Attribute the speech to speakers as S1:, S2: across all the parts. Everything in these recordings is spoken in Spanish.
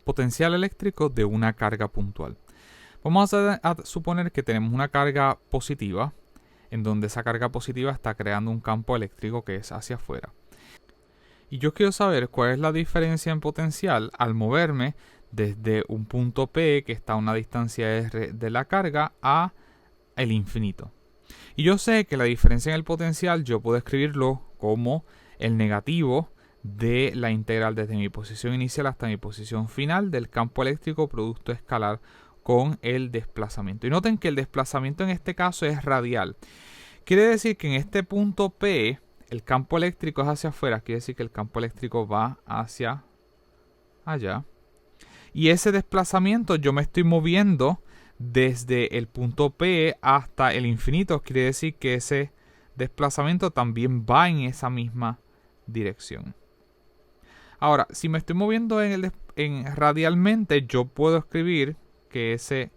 S1: potencial eléctrico de una carga puntual. Vamos a suponer que tenemos una carga positiva, en donde esa carga positiva está creando un campo eléctrico que es hacia afuera. Y yo quiero saber cuál es la diferencia en potencial al moverme desde un punto P, que está a una distancia R de la carga, a el infinito. Y yo sé que la diferencia en el potencial yo puedo escribirlo como el negativo de la integral desde mi posición inicial hasta mi posición final del campo eléctrico producto escalar con el desplazamiento. Y noten que el desplazamiento en este caso es radial. Quiere decir que en este punto P el campo eléctrico es hacia afuera. Quiere decir que el campo eléctrico va hacia allá. Y ese desplazamiento yo me estoy moviendo desde el punto P hasta el infinito. Quiere decir que ese desplazamiento también va en esa misma dirección. Ahora, si me estoy moviendo radialmente, yo puedo escribir que ese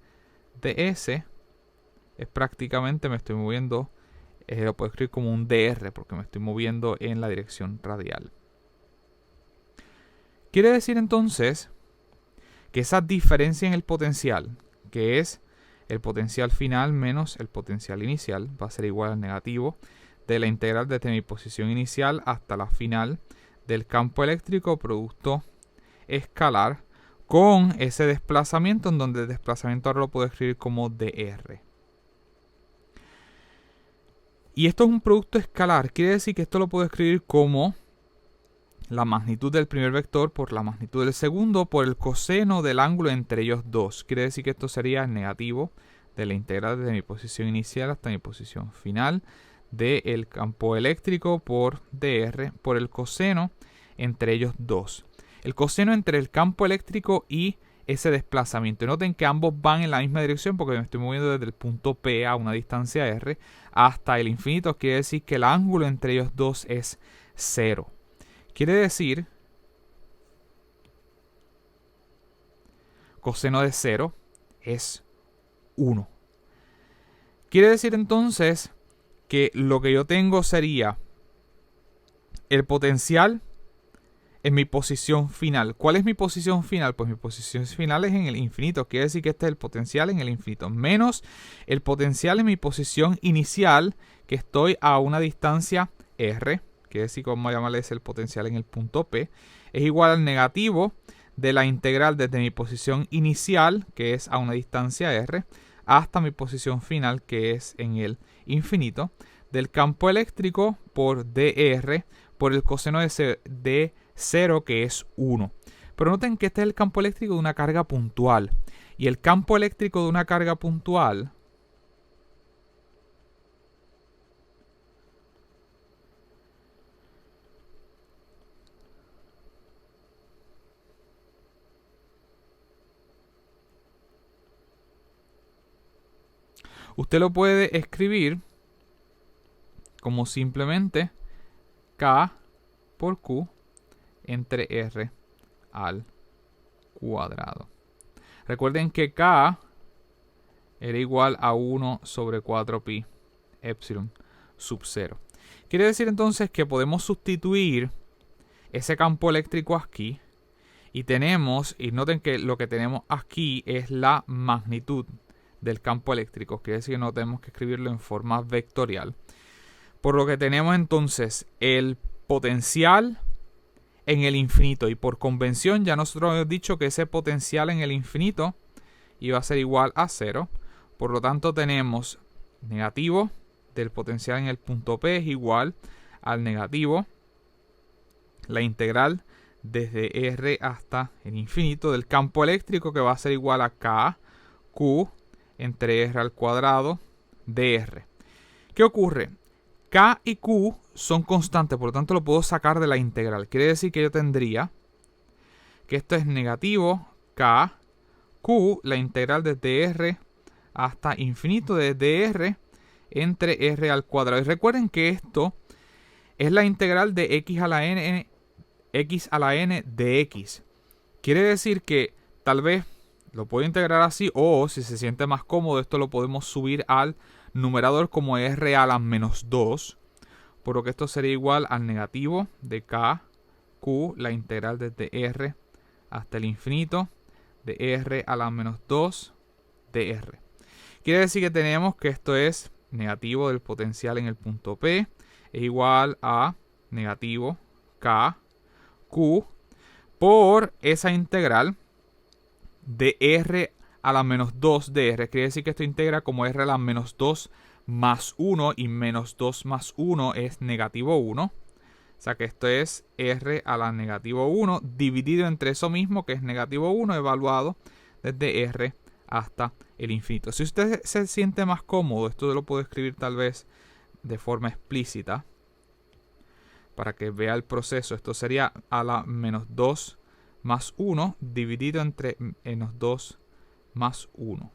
S1: ds es prácticamente, me estoy moviendo, lo puedo escribir como un dr porque me estoy moviendo en la dirección radial. Quiere decir entonces que esa diferencia en el potencial, que es el potencial final menos el potencial inicial, va a ser igual al negativo de la integral desde mi posición inicial hasta la final del campo eléctrico producto escalar con ese desplazamiento, en donde el desplazamiento ahora lo puedo escribir como dr. Y esto es un producto escalar, quiere decir que esto lo puedo escribir como la magnitud del primer vector por la magnitud del segundo por el coseno del ángulo entre ellos dos. Quiere decir que esto sería el negativo de la integral desde mi posición inicial hasta mi posición final del campo eléctrico por dr por el coseno entre ellos dos. El coseno entre el campo eléctrico y ese desplazamiento. Noten que ambos van en la misma dirección porque me estoy moviendo desde el punto P a una distancia R hasta el infinito. Quiere decir que el ángulo entre ellos dos es 0. Quiere decir coseno de 0 es 1. Quiere decir entonces que lo que yo tengo sería el potencial en mi posición final. ¿Cuál es mi posición final? Pues mi posición final es en el infinito. Quiere decir que este es el potencial en el infinito. Menos el potencial en mi posición inicial, que estoy a una distancia R. Quiere decir que vamos a llamarle ese el potencial en el punto P. Es igual al negativo de la integral desde mi posición inicial, que es a una distancia R, hasta mi posición final, que es en el infinito, del campo eléctrico por dr por el coseno de 0, que es 1. Pero noten que este es el campo eléctrico de una carga puntual. Y el campo eléctrico de una carga puntual usted lo puede escribir como simplemente K por Q entre R al cuadrado. Recuerden que K era igual a 1 sobre 4pi epsilon sub 0. Quiere decir entonces que podemos sustituir ese campo eléctrico aquí y noten que lo que tenemos aquí es la magnitud del campo eléctrico. Quiere decir que no tenemos que escribirlo en forma vectorial. Por lo que tenemos entonces el potencial en el infinito. Y por convención ya nosotros hemos dicho que ese potencial en el infinito iba a ser igual a 0. Por lo tanto tenemos negativo del potencial en el punto P es igual al negativo la integral desde R hasta el infinito del campo eléctrico, que va a ser igual a K Q entre R al cuadrado dr. ¿Qué ocurre? K y Q son constantes, por lo tanto lo puedo sacar de la integral. Quiere decir que yo tendría que esto es negativo K Q, la integral desde R hasta infinito desde R entre R al cuadrado. Y recuerden que esto es la integral de x a la n de x. Quiere decir que tal vez lo puedo integrar así, o si se siente más cómodo, esto lo podemos subir al numerador como R a la menos 2. Por lo que esto sería igual al negativo de K Q, la integral desde R hasta el infinito de R a la menos 2 de R. Quiere decir que tenemos que esto es negativo del potencial en el punto P es igual a negativo K Q por esa integral de R a la menos 2 de R. Quiere decir que esto integra como R a la menos 2 más 1 y menos 2 más 1 es negativo 1. O sea que esto es R a la negativo 1 dividido entre eso mismo que es negativo 1 evaluado desde R hasta el infinito. Si usted se siente más cómodo, esto lo puedo escribir tal vez de forma explícita para que vea el proceso. Esto sería a la menos 2 más 1 dividido entre menos 2 más 1.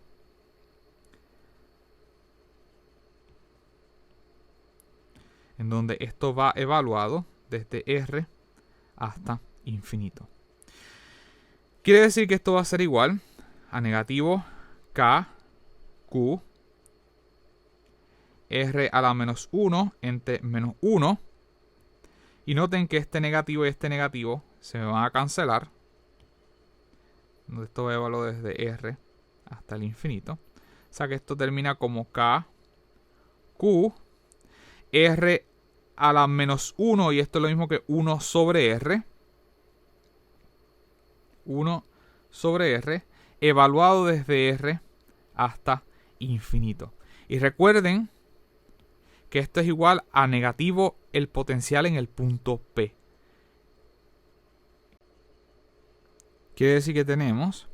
S1: En donde esto va evaluado desde R hasta infinito. Quiere decir que esto va a ser igual a negativo K, Q, R a la menos 1 entre menos 1. Y noten que este negativo y este negativo se me van a cancelar. Esto va evaluado desde R hasta el infinito. O sea que esto termina como K, Q, R a la menos 1. Y esto es lo mismo que 1 sobre R. 1 sobre R. Evaluado desde R hasta infinito. Y recuerden que esto es igual a negativo el potencial en el punto P. Quiere decir que tenemos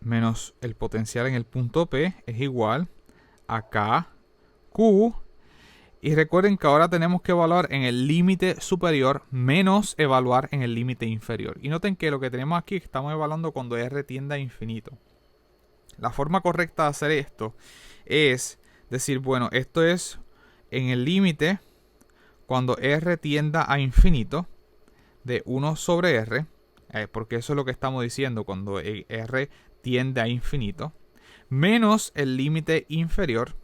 S1: menos el potencial en el punto P es igual a K, Q. Y recuerden que ahora tenemos que evaluar en el límite superior menos evaluar en el límite inferior. Y noten que lo que tenemos aquí estamos evaluando cuando R tiende a infinito. La forma correcta de hacer esto es decir, bueno, esto es en el límite cuando R tienda a infinito de 1 sobre R, porque eso es lo que estamos diciendo cuando R tiende a infinito, menos el límite inferior,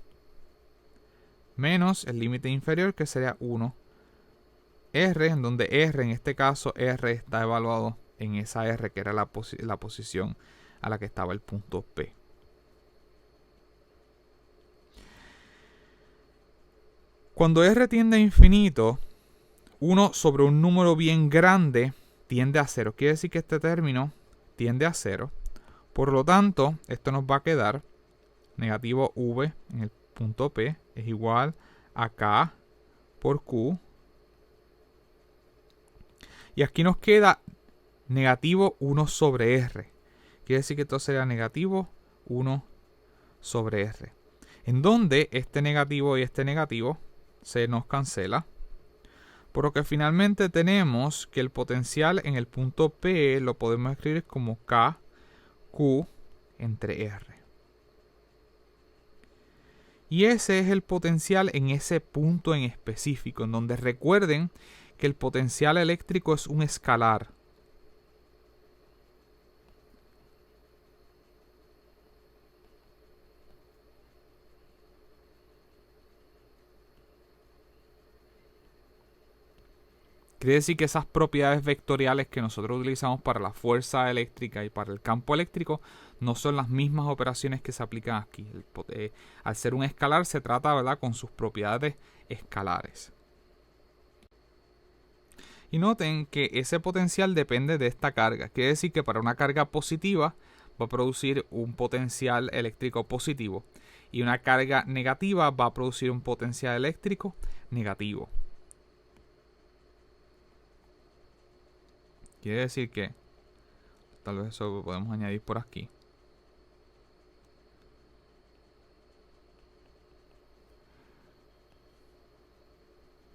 S1: que sería 1 R, en donde R, en este caso, R está evaluado en esa R que era la posición a la que estaba el punto P. Cuando R tiende a infinito, 1 sobre un número bien grande tiende a 0. Quiere decir que este término tiende a 0. Por lo tanto, esto nos va a quedar negativo V en el punto P es igual a K por Q. Y aquí nos queda negativo 1 sobre R. Quiere decir que esto sería negativo 1 sobre R. En donde este negativo y este negativo se nos cancela. Por lo que finalmente tenemos que el potencial en el punto P lo podemos escribir como K, Q entre R. Y ese es el potencial en ese punto en específico, en donde recuerden que el potencial eléctrico es un escalar. Quiere decir que esas propiedades vectoriales que nosotros utilizamos para la fuerza eléctrica y para el campo eléctrico no son las mismas operaciones que se aplican aquí. Al ser un escalar se trata, ¿verdad?, con sus propiedades escalares. Y noten que ese potencial depende de esta carga. Quiere decir que para una carga positiva va a producir un potencial eléctrico positivo. Y una carga negativa va a producir un potencial eléctrico negativo. Quiere decir que, tal vez eso lo podemos añadir por aquí.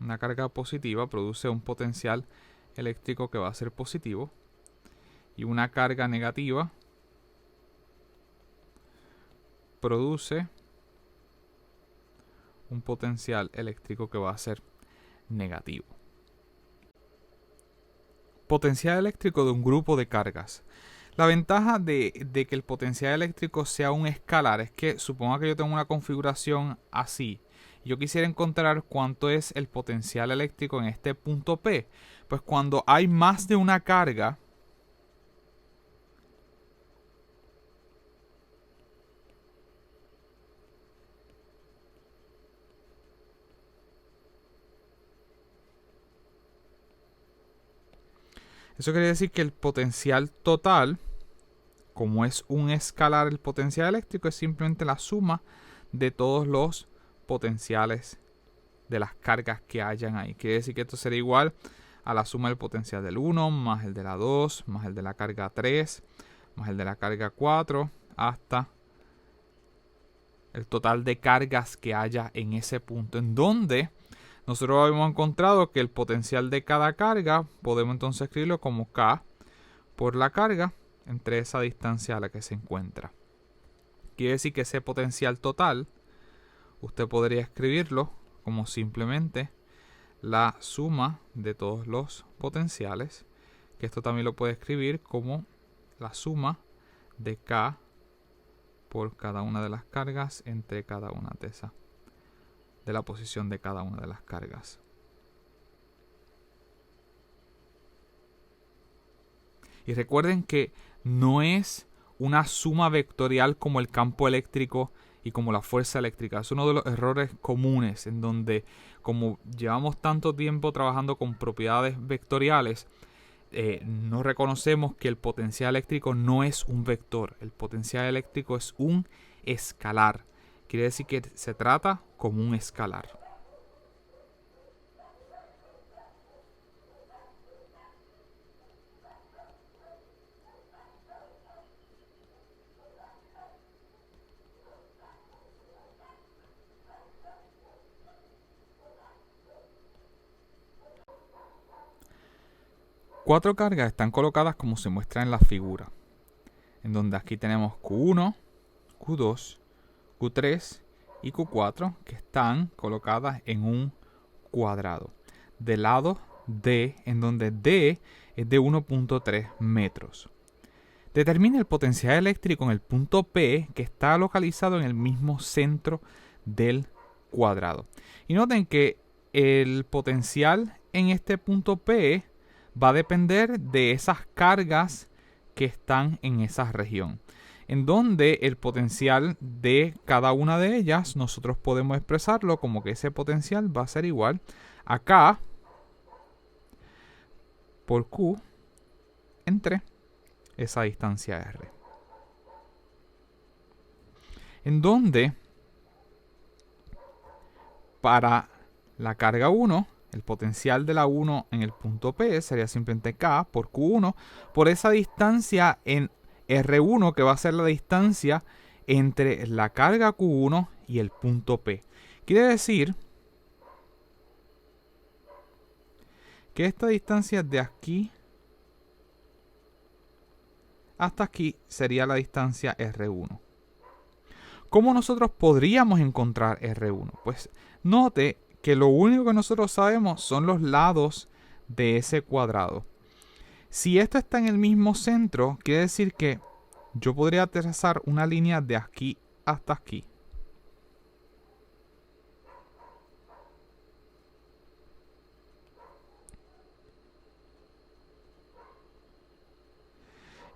S1: Una carga positiva produce un potencial eléctrico que va a ser positivo. Y una carga negativa produce un potencial eléctrico que va a ser negativo. Potencial eléctrico de un grupo de cargas. La ventaja de que el potencial eléctrico sea un escalar es que suponga que yo tengo una configuración así. Yo quisiera encontrar cuánto es el potencial eléctrico en este punto P. Pues cuando hay más de una carga, Eso quiere decir que el potencial total, como es un escalar, el potencial eléctrico es simplemente la suma de todos los potenciales de las cargas que hayan ahí. Quiere decir que esto sería igual a la suma del potencial del 1 más el de la 2 más el de la carga 3 más el de la carga 4 hasta el total de cargas que haya en ese punto, en donde nosotros habíamos encontrado que el potencial de cada carga podemos entonces escribirlo como K por la carga entre esa distancia a la que se encuentra. Quiere decir que ese potencial total usted podría escribirlo como simplemente la suma de todos los potenciales, que esto también lo puede escribir como la suma de K por cada una de las cargas entre cada una de esas, de la posición de cada una de las cargas. Y recuerden que no es una suma vectorial como el campo eléctrico y como la fuerza eléctrica. Es uno de los errores comunes en donde, como llevamos tanto tiempo trabajando con propiedades vectoriales, no reconocemos que el potencial eléctrico no es un vector. El potencial eléctrico es un escalar. Quiere decir que se trata como un escalar. Cuatro cargas están colocadas como se muestra en la figura, en donde aquí tenemos Q1, Q2, Q3 y Q4 que están colocadas en un cuadrado. Del lado D, en donde D es de 1.3 metros. Determina el potencial eléctrico en el punto P que está localizado en el mismo centro del cuadrado. Y noten que el potencial en este punto P va a depender de esas cargas que están en esa región, en donde el potencial de cada una de ellas nosotros podemos expresarlo como que ese potencial va a ser igual a K por Q entre esa distancia R. En donde para la carga 1, el potencial de la 1 en el punto P sería simplemente K por Q1 por esa distancia en R1 que va a ser la distancia entre la carga Q1 y el punto P. Quiere decir que esta distancia de aquí hasta aquí sería la distancia R1. ¿Cómo nosotros podríamos encontrar R1? Pues note que lo único que nosotros sabemos son los lados de ese cuadrado. Si esto está en el mismo centro, quiere decir que yo podría trazar una línea de aquí hasta aquí.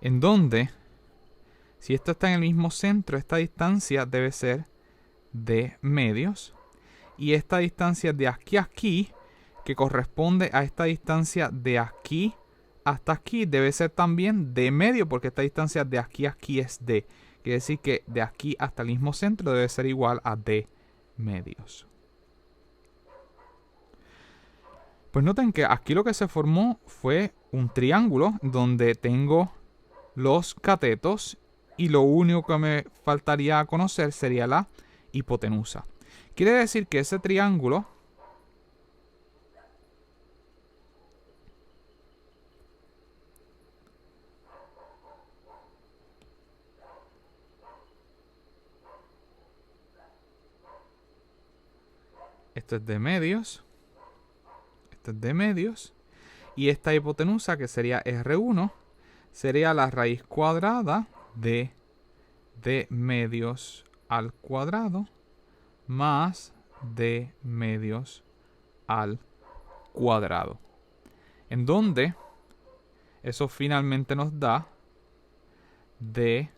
S1: En donde, si esto está en el mismo centro, esta distancia debe ser de medios. Y esta distancia de aquí a aquí, que corresponde a esta distancia de aquí hasta aquí, debe ser también de medio, porque esta distancia de aquí a aquí es D. Quiere decir que de aquí hasta el mismo centro debe ser igual a D medios. Pues noten que aquí lo que se formó fue un triángulo donde tengo los catetos y lo único que me faltaría conocer sería la hipotenusa. Quiere decir que ese triángulo esto es de medios, esto es de medios, y esta hipotenusa que sería R1 sería la raíz cuadrada de medios al cuadrado más de medios al cuadrado, en donde eso finalmente nos da D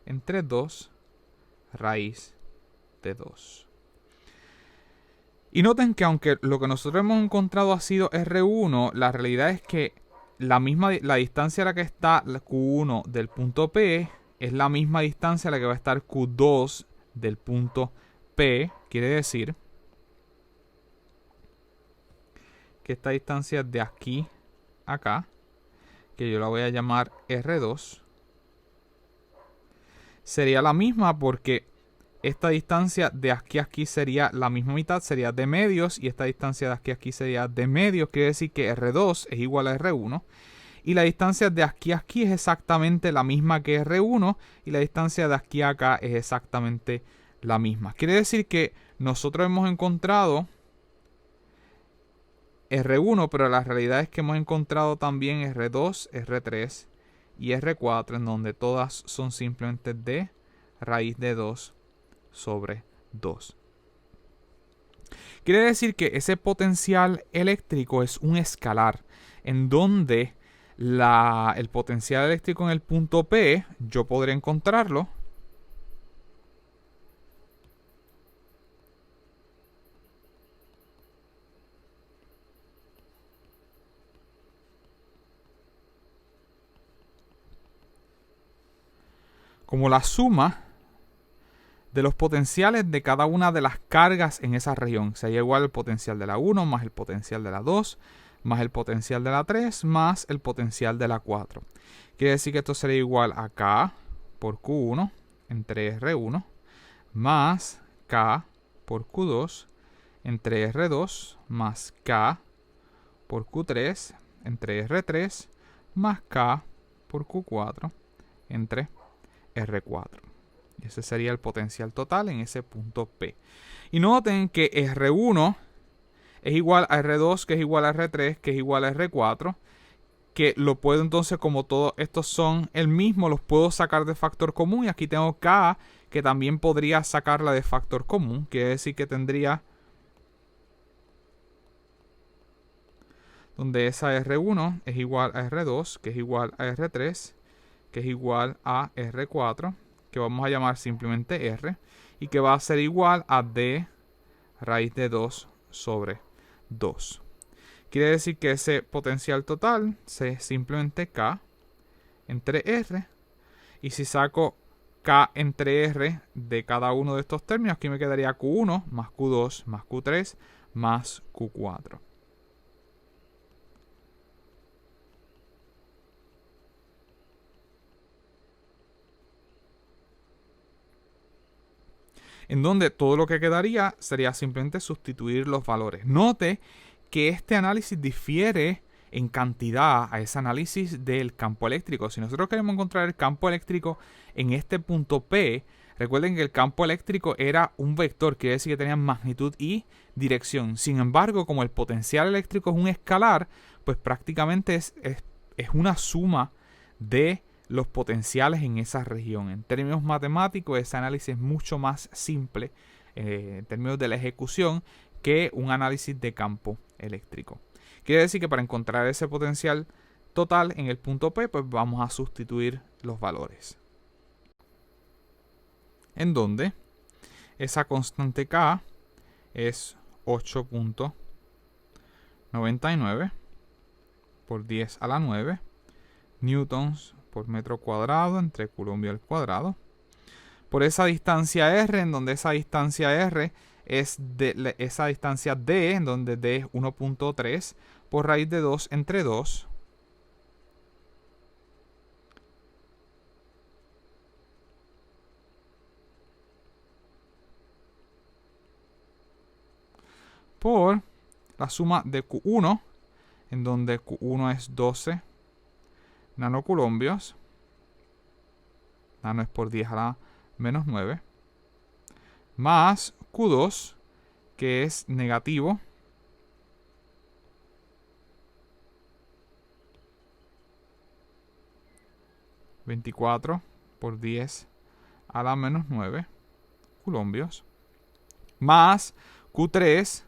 S1: entre 2 raíz de 2. Y noten que aunque lo que nosotros hemos encontrado ha sido R1, la realidad es que la distancia a la que está Q1 del punto P es la misma distancia a la que va a estar Q2 del punto P. Quiere decir que esta distancia de aquí a acá, que yo la voy a llamar R2, sería la misma porque esta distancia de aquí a aquí sería la misma mitad, sería de medios, y esta distancia de aquí a aquí sería de medios. Quiere decir que R2 es igual a R1. Y la distancia de aquí a aquí es exactamente la misma que R1. Y la distancia de aquí a acá es exactamente la misma. Quiere decir que nosotros hemos encontrado R1, pero la realidad es que hemos encontrado también R2, R3 y R4, en donde todas son simplemente de raíz de 2 sobre 2. Quiere decir que ese potencial eléctrico es un escalar, en donde el potencial eléctrico en el punto P, yo podré encontrarlo como la suma de los potenciales de cada una de las cargas en esa región. Sería igual el potencial de la 1 más el potencial de la 2 más el potencial de la 3 más el potencial de la 4. Quiere decir que esto sería igual a K por Q1 entre R1 más K por Q2 entre R2 más K por Q3 entre R3 más K por Q4 entre R4. Y ese sería el potencial total en ese punto P. Y noten que R1 es igual a R2, que es igual a R3, que es igual a R4. Que lo puedo entonces, como todos estos son el mismo, los puedo sacar de factor común. Y aquí tengo K, que también podría sacarla de factor común. Quiere decir que tendría, donde esa R1 es igual a R2, que es igual a R3, que es igual a R4, que vamos a llamar simplemente R, y que va a ser igual a D raíz de 2 sobre 2. Quiere decir que ese potencial total es simplemente K entre R, y si saco K entre R de cada uno de estos términos, aquí me quedaría Q1 más Q2 más Q3 más Q4. En donde todo lo que quedaría sería simplemente sustituir los valores. Note que este análisis difiere en cantidad a ese análisis del campo eléctrico. Si nosotros queremos encontrar el campo eléctrico en este punto P, recuerden que el campo eléctrico era un vector, quiere decir que tenía magnitud y dirección. Sin embargo, como el potencial eléctrico es un escalar, pues prácticamente es una suma de los potenciales en esa región. En términos matemáticos, ese análisis es mucho más simple en términos de la ejecución que un análisis de campo eléctrico. Quiere decir que para encontrar ese potencial total en el punto P, pues vamos a sustituir los valores. En donde esa constante K es 8.99 por 10 a la 9 newtons por metro cuadrado entre coulomb al cuadrado, por esa distancia R, en donde esa distancia R es de esa distancia D, en donde D es 1.3 por raíz de 2 entre 2, por la suma de Q1, en donde Q1 es 12 nanocoulombios, nano es por 10 a la menos 9, más Q2, que es negativo 24 por 10 a la menos 9 coulombios, más Q3,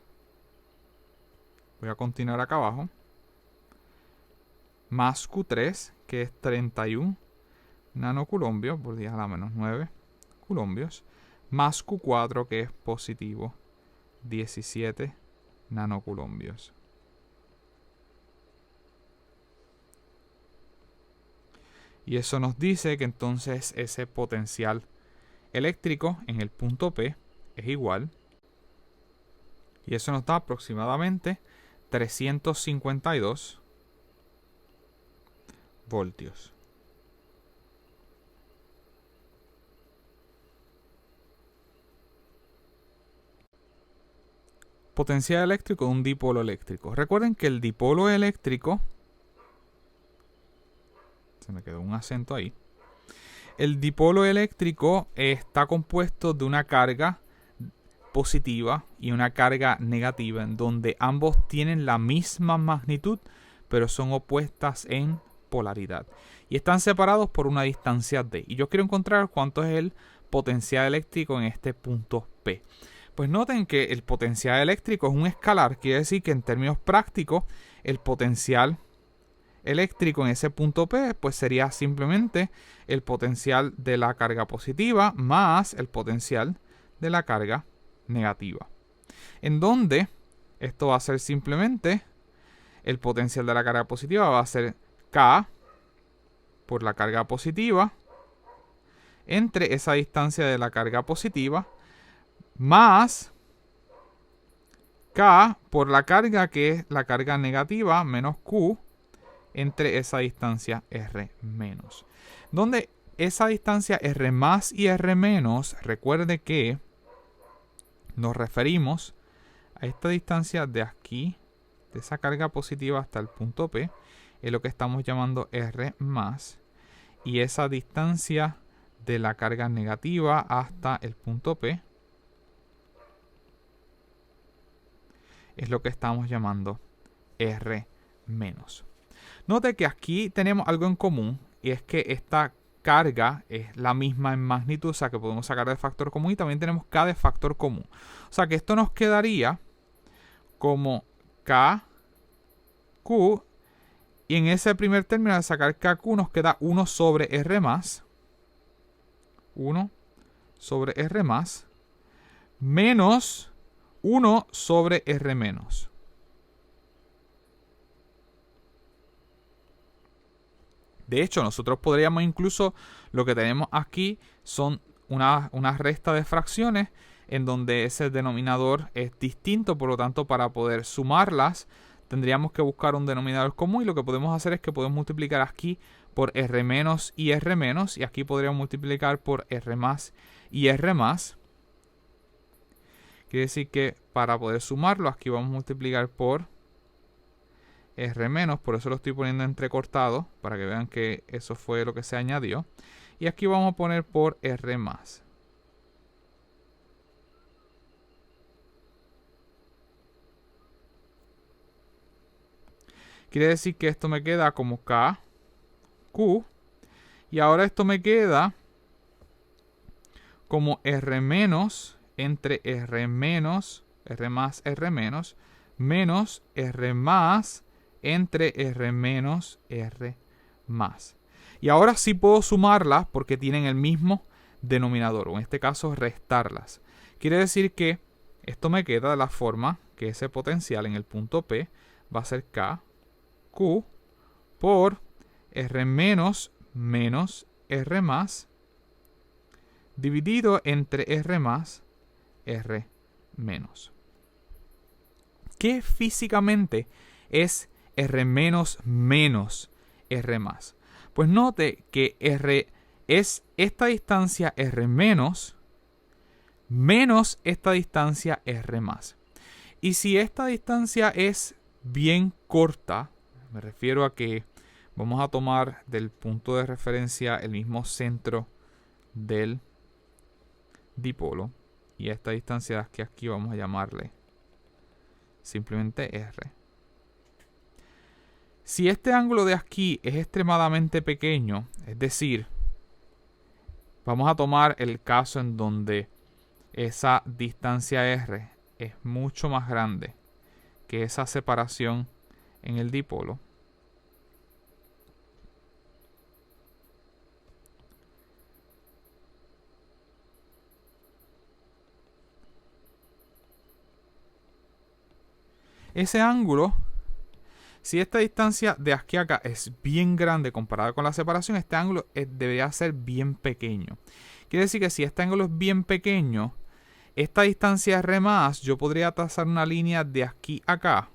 S1: voy a continuar acá abajo, más Q3, que es 31 nanocoulombios por 10 a la menos 9 coulombios, más Q4, que es positivo 17 nanocoulombios. Y eso nos dice que entonces ese potencial eléctrico en el punto P es igual. Y eso nos da aproximadamente 352 voltios. Potencial eléctrico de un dipolo eléctrico. Recuerden que el dipolo eléctrico, se me quedó un acento ahí. El dipolo eléctrico está compuesto de una carga positiva y una carga negativa, en donde ambos tienen la misma magnitud, pero son opuestas en polaridad. Y están separados por una distancia d. Y yo quiero encontrar cuánto es el potencial eléctrico en este punto P. Pues noten que el potencial eléctrico es un escalar, quiere decir que en términos prácticos el potencial eléctrico en ese punto P pues sería simplemente el potencial de la carga positiva más el potencial de la carga negativa. En donde esto va a ser simplemente el potencial de la carga positiva va a ser K por la carga positiva entre esa distancia de la carga positiva más K por la carga que es la carga negativa menos Q entre esa distancia R menos. Donde esa distancia R más y R menos, recuerde que nos referimos a esta distancia de aquí, de esa carga positiva hasta el punto P, es lo que estamos llamando R más, y esa distancia de la carga negativa hasta el punto P es lo que estamos llamando R menos. Note que aquí tenemos algo en común, y es que esta carga es la misma en magnitud, o sea que podemos sacar de factor común, y también tenemos K de factor común. O sea que esto nos quedaría como KQ, y en ese primer término de sacar KQ nos queda 1 sobre R más, 1 sobre R más, menos 1 sobre R menos. De hecho, nosotros podríamos incluso, lo que tenemos aquí son una resta de fracciones en donde ese denominador es distinto, por lo tanto, para poder sumarlas, tendríamos que buscar un denominador común, y lo que podemos hacer es que podemos multiplicar aquí por R menos, y aquí podríamos multiplicar por R más y R más. Quiere decir que para poder sumarlo, aquí vamos a multiplicar por R menos, por eso lo estoy poniendo entrecortado, para que vean que eso fue lo que se añadió. Y aquí vamos a poner por R más. Quiere decir que esto me queda como K, Q, y ahora esto me queda como R menos entre R menos, R más, R menos, menos R más entre R menos, R más. Y ahora sí puedo sumarlas porque tienen el mismo denominador, o en este caso restarlas. Quiere decir que esto me queda de la forma que ese potencial en el punto P va a ser K, Q, por R menos menos R más, dividido entre R más, R menos. ¿Qué físicamente es R menos menos R más? Pues note que R es esta distancia R menos menos esta distancia R más. Y si esta distancia es bien corta, me refiero a que vamos a tomar del punto de referencia el mismo centro del dipolo, y a esta distancia que aquí vamos a llamarle simplemente R. Si este ángulo de aquí es extremadamente pequeño, es decir, vamos a tomar el caso en donde esa distancia R es mucho más grande que esa separación en el dipolo. Ese ángulo Si esta distancia de aquí a acá es bien grande comparada con la separación, este ángulo debería ser bien pequeño. Quiere decir que si este ángulo es bien pequeño, esta distancia R más, yo podría trazar una línea de aquí a acá.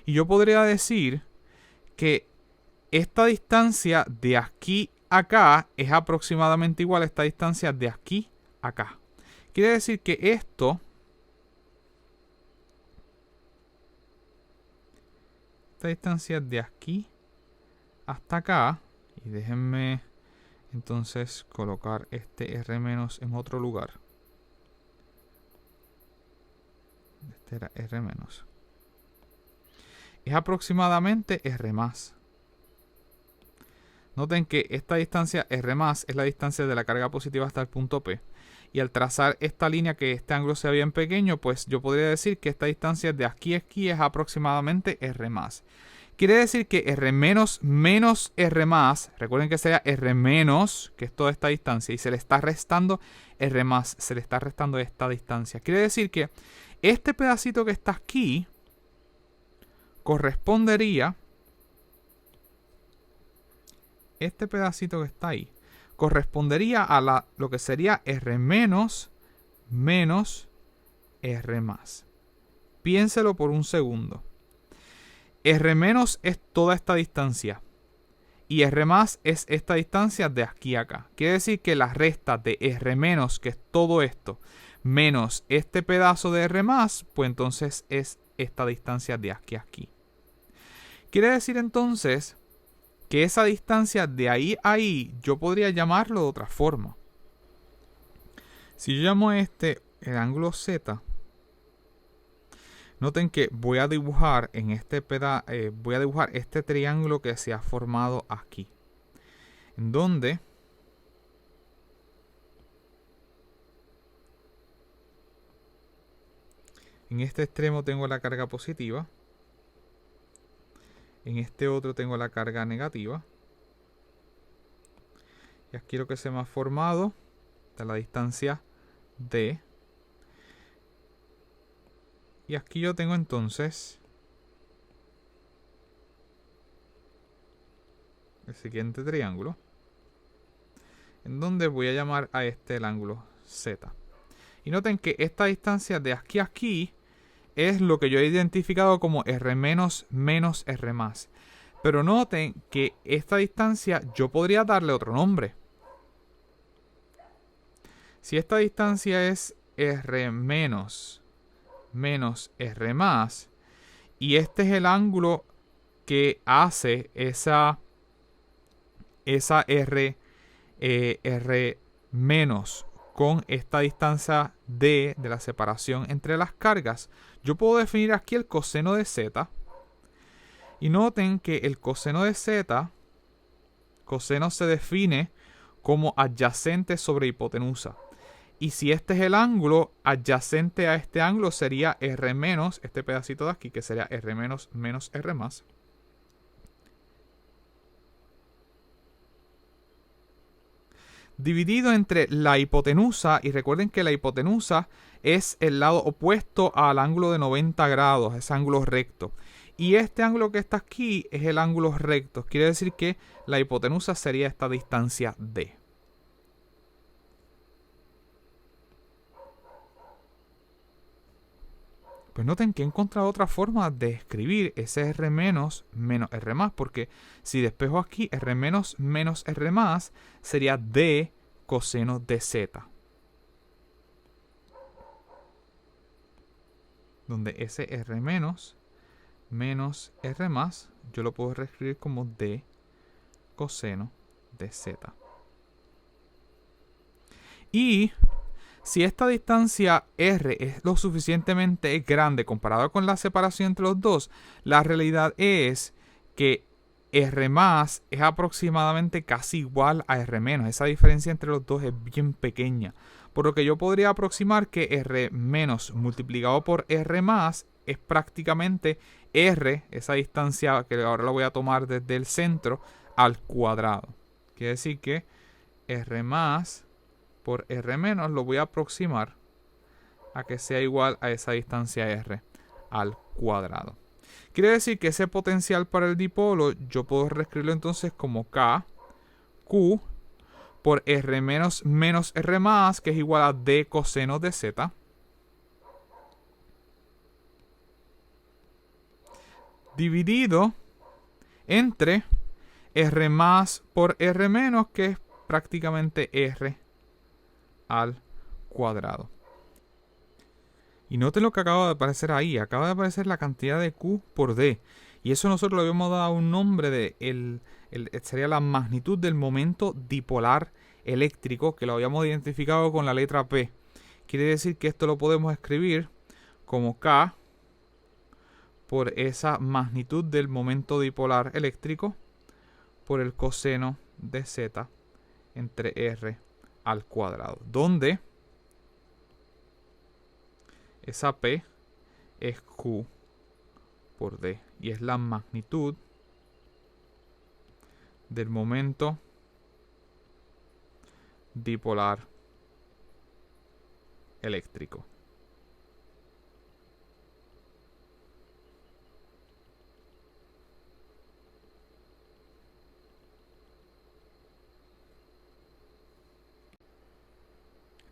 S1: Y yo podría decir que esta distancia de aquí a acá es aproximadamente igual a esta distancia de aquí a acá. Quiere decir que esta distancia de aquí hasta acá, y déjenme entonces colocar este R- en otro lugar. Este era R-. Es aproximadamente R más. Noten que esta distancia R más es la distancia de la carga positiva hasta el punto P. Y al trazar esta línea que este ángulo sea bien pequeño, pues yo podría decir que esta distancia de aquí a aquí es aproximadamente R más. Quiere decir que R menos menos R más, recuerden que sería R menos, que es toda esta distancia, y se le está restando R más, se le está restando esta distancia. Quiere decir que este pedacito que está aquí correspondería, este pedacito que está ahí, correspondería a lo que sería R menos menos R más. Piénselo por un segundo. R menos es toda esta distancia. Y R más es esta distancia de aquí a acá. Quiere decir que la resta de R menos, que es todo esto, menos este pedazo de R más, pues entonces es esta distancia de aquí a aquí. Quiere decir entonces que esa distancia de ahí a ahí yo podría llamarlo de otra forma. Si yo llamo este el ángulo Z, noten que voy a dibujar en este voy a dibujar este triángulo que se ha formado aquí, en donde en este extremo tengo la carga positiva, en este otro tengo la carga negativa, y aquí lo que se me ha formado de la distancia D. Y aquí yo tengo entonces el siguiente triángulo, en donde voy a llamar a este el ángulo Z. Y noten que esta distancia de aquí a aquí es lo que yo he identificado como R menos menos R más. Pero noten que esta distancia yo podría darle otro nombre. Si esta distancia es R menos menos R más, y este es el ángulo que hace esa R, R menos con esta distancia D de la separación entre las cargas, yo puedo definir aquí el coseno de Z. Y noten que el coseno de Z, coseno se define como adyacente sobre hipotenusa. Y si este es el ángulo, adyacente a este ángulo sería R menos, este pedacito de aquí, que sería R menos menos R más. Dividido entre la hipotenusa, y recuerden que la hipotenusa es el lado opuesto al ángulo de 90 grados, ese ángulo recto. Y este ángulo que está aquí es el ángulo recto. Quiere decir que la hipotenusa sería esta distancia D. Pues noten que he encontrado otra forma de escribir ese R menos menos R más, porque si despejo aquí R menos menos R más, sería D coseno de Z. Donde ese R menos menos R más, yo lo puedo reescribir como D coseno de Z. Y si esta distancia R es lo suficientemente grande comparado con la separación entre los dos, la realidad es que R más es aproximadamente casi igual a R menos. Esa diferencia entre los dos es bien pequeña. Por lo que yo podría aproximar que R menos multiplicado por R más es prácticamente R, esa distancia que ahora la voy a tomar desde el centro, al cuadrado. Quiere decir que R más por R menos lo voy a aproximar a que sea igual a esa distancia R al cuadrado. Quiere decir que ese potencial para el dipolo yo puedo reescribirlo entonces como K, Q por R menos menos R más, que es igual a D coseno de Z, dividido entre R más por R menos, que es prácticamente R al cuadrado. Y noten lo que acaba de aparecer ahí. Acaba de aparecer la cantidad de Q por D. Y eso nosotros le habíamos dado un nombre de sería la magnitud del momento dipolar eléctrico, que lo habíamos identificado con la letra P. Quiere decir que esto lo podemos escribir como K por esa magnitud del momento dipolar eléctrico por el coseno de Z entre R al cuadrado, donde esa P es Q por D y es la magnitud del momento dipolar eléctrico.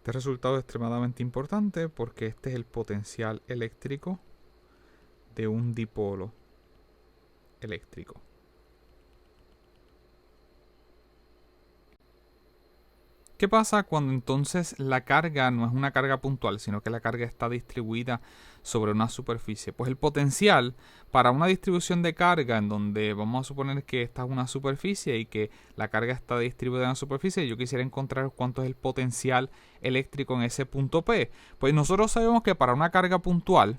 S1: Este resultado es extremadamente importante porque este es el potencial eléctrico de un dipolo eléctrico. ¿Qué pasa cuando entonces la carga no es una carga puntual, sino que la carga está distribuida sobre una superficie? Pues el potencial para una distribución de carga en donde vamos a suponer que esta es una superficie y que la carga está distribuida en la superficie, yo quisiera encontrar cuánto es el potencial eléctrico en ese punto P. Pues nosotros sabemos que para una carga puntual,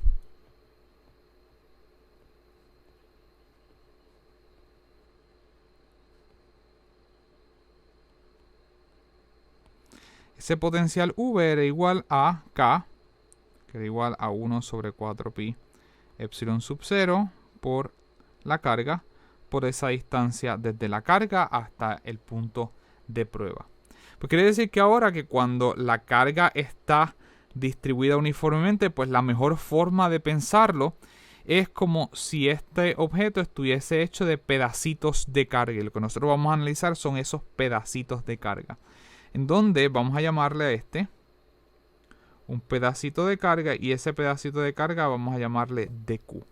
S1: ese potencial V era igual a K, que era igual a 1 sobre 4 pi epsilon sub 0 por la carga, por esa distancia desde la carga hasta el punto de prueba. Pues quiere decir que ahora que cuando la carga está distribuida uniformemente, pues la mejor forma de pensarlo es como si este objeto estuviese hecho de pedacitos de carga. Y lo que nosotros vamos a analizar son esos pedacitos de carga, en donde vamos a llamarle a este un pedacito de carga y ese pedacito de carga vamos a llamarle dQ.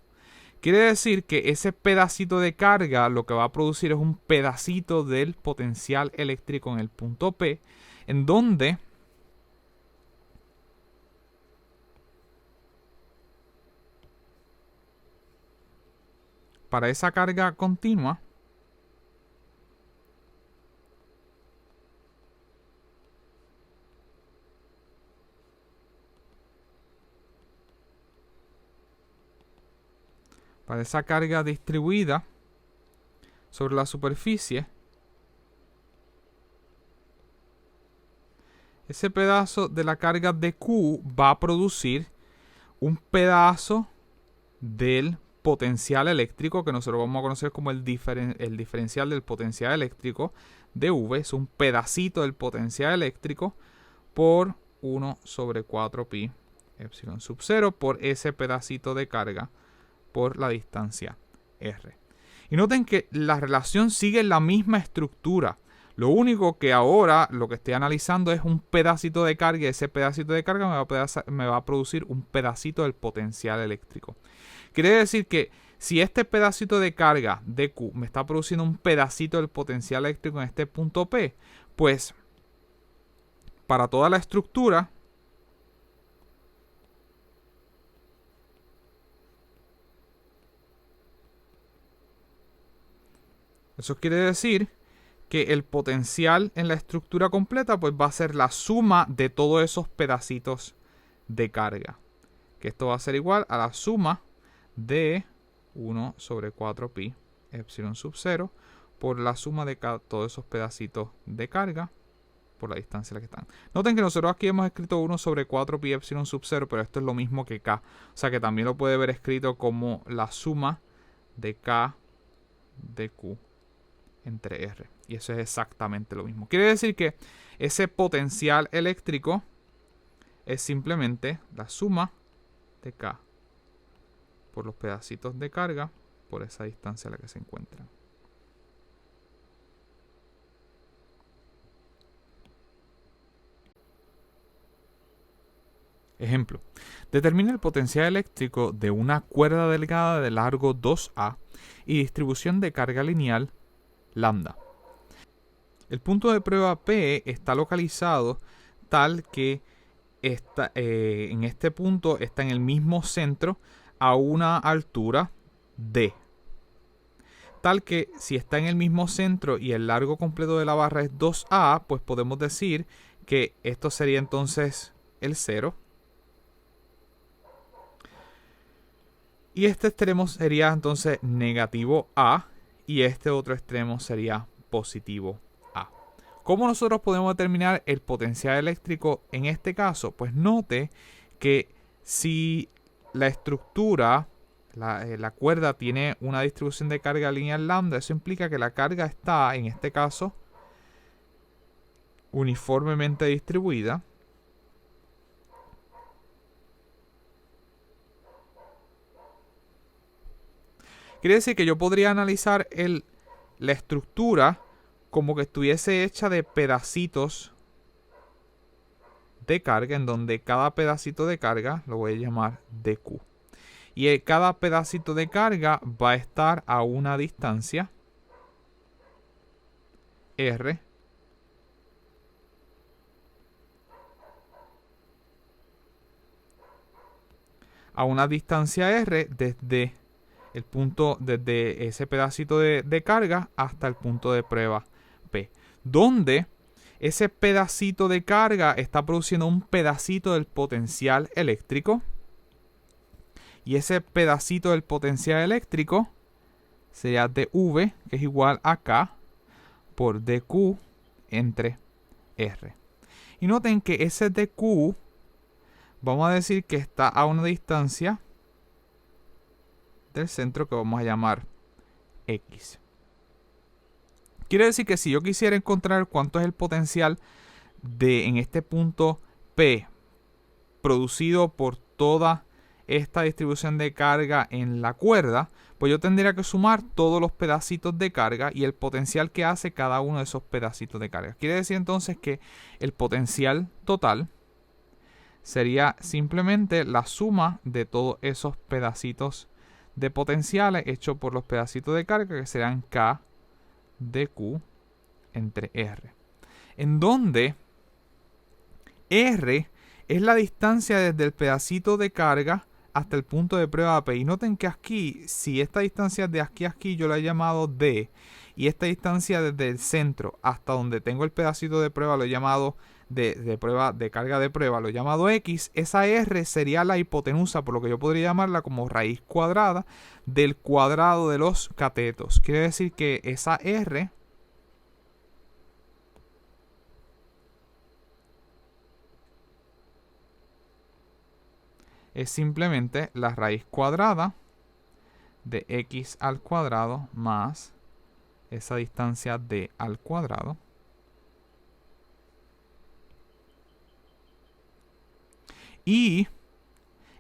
S1: Quiere decir que ese pedacito de carga lo que va a producir es un pedacito del potencial eléctrico en el punto P, en donde para esa carga continua para esa carga distribuida sobre la superficie, ese pedazo de la carga de Q va a producir un pedazo del potencial eléctrico que nosotros vamos a conocer como el diferencial del potencial eléctrico de V. Es un pedacito del potencial eléctrico por 1 sobre 4 pi epsilon sub 0 por ese pedacito de carga por la distancia R. Y noten que la relación sigue la misma estructura. Lo único que ahora lo que estoy analizando es un pedacito de carga y ese pedacito de carga me va a producir un pedacito del potencial eléctrico. Quiere decir que si este pedacito de carga de Q me está produciendo un pedacito del potencial eléctrico en este punto P, pues para toda la estructura eso quiere decir que el potencial en la estructura completa pues va a ser la suma de todos esos pedacitos de carga. Que esto va a ser igual a la suma de 1 sobre 4 pi epsilon sub 0 por la suma de todos esos pedacitos de carga por la distancia en la que están. Noten que nosotros aquí hemos escrito 1 sobre 4 pi epsilon sub 0, pero esto es lo mismo que K. O sea que también lo puede ver escrito como la suma de K de Q entre R. Y eso es exactamente lo mismo. Quiere decir que ese potencial eléctrico es simplemente la suma de K por los pedacitos de carga por esa distancia a la que se encuentran. Ejemplo, determina el potencial eléctrico de una cuerda delgada de largo 2A y distribución de carga lineal lambda. El punto de prueba P está localizado tal que en este punto está en el mismo centro a una altura D. Tal que si está en el mismo centro y el largo completo de la barra es 2A, pues podemos decir que esto sería entonces el 0. Y este extremo sería entonces negativo A y este otro extremo sería positivo A. ¿Cómo nosotros podemos determinar el potencial eléctrico en este caso? Pues note que si la estructura, la cuerda tiene una distribución de carga lineal lambda, eso implica que la carga está, en este caso, uniformemente distribuida. Quiere decir que yo podría analizar la estructura como que estuviese hecha de pedacitos de carga, en donde cada pedacito de carga lo voy a llamar dq. Y cada pedacito de carga va a estar a una distancia r desde el punto, desde ese pedacito de carga hasta el punto de prueba P, donde ese pedacito de carga está produciendo un pedacito del potencial eléctrico, y ese pedacito del potencial eléctrico sería dV, que es igual a K por dQ entre R. Y noten que ese dQ, vamos a decir que está a una distancia del centro que vamos a llamar X. Quiere decir que si yo quisiera encontrar cuánto es el potencial en este punto P producido por toda esta distribución de carga en la cuerda, pues yo tendría que sumar todos los pedacitos de carga y el potencial que hace cada uno de esos pedacitos de carga. Quiere decir entonces que el potencial total sería simplemente la suma de todos esos pedacitos de potenciales hechos por los pedacitos de carga, que serán K dQ entre R, en donde R es la distancia desde el pedacito de carga hasta el punto de prueba P. Y noten que aquí, si esta distancia de aquí a aquí yo la he llamado D, y esta distancia desde el centro hasta donde tengo el pedacito de prueba lo he llamado de carga de prueba, lo he llamado X, esa R sería la hipotenusa, por lo que yo podría llamarla como raíz cuadrada del cuadrado de los catetos. Quiere decir que esa R es simplemente la raíz cuadrada de X al cuadrado más esa distancia D al cuadrado. Y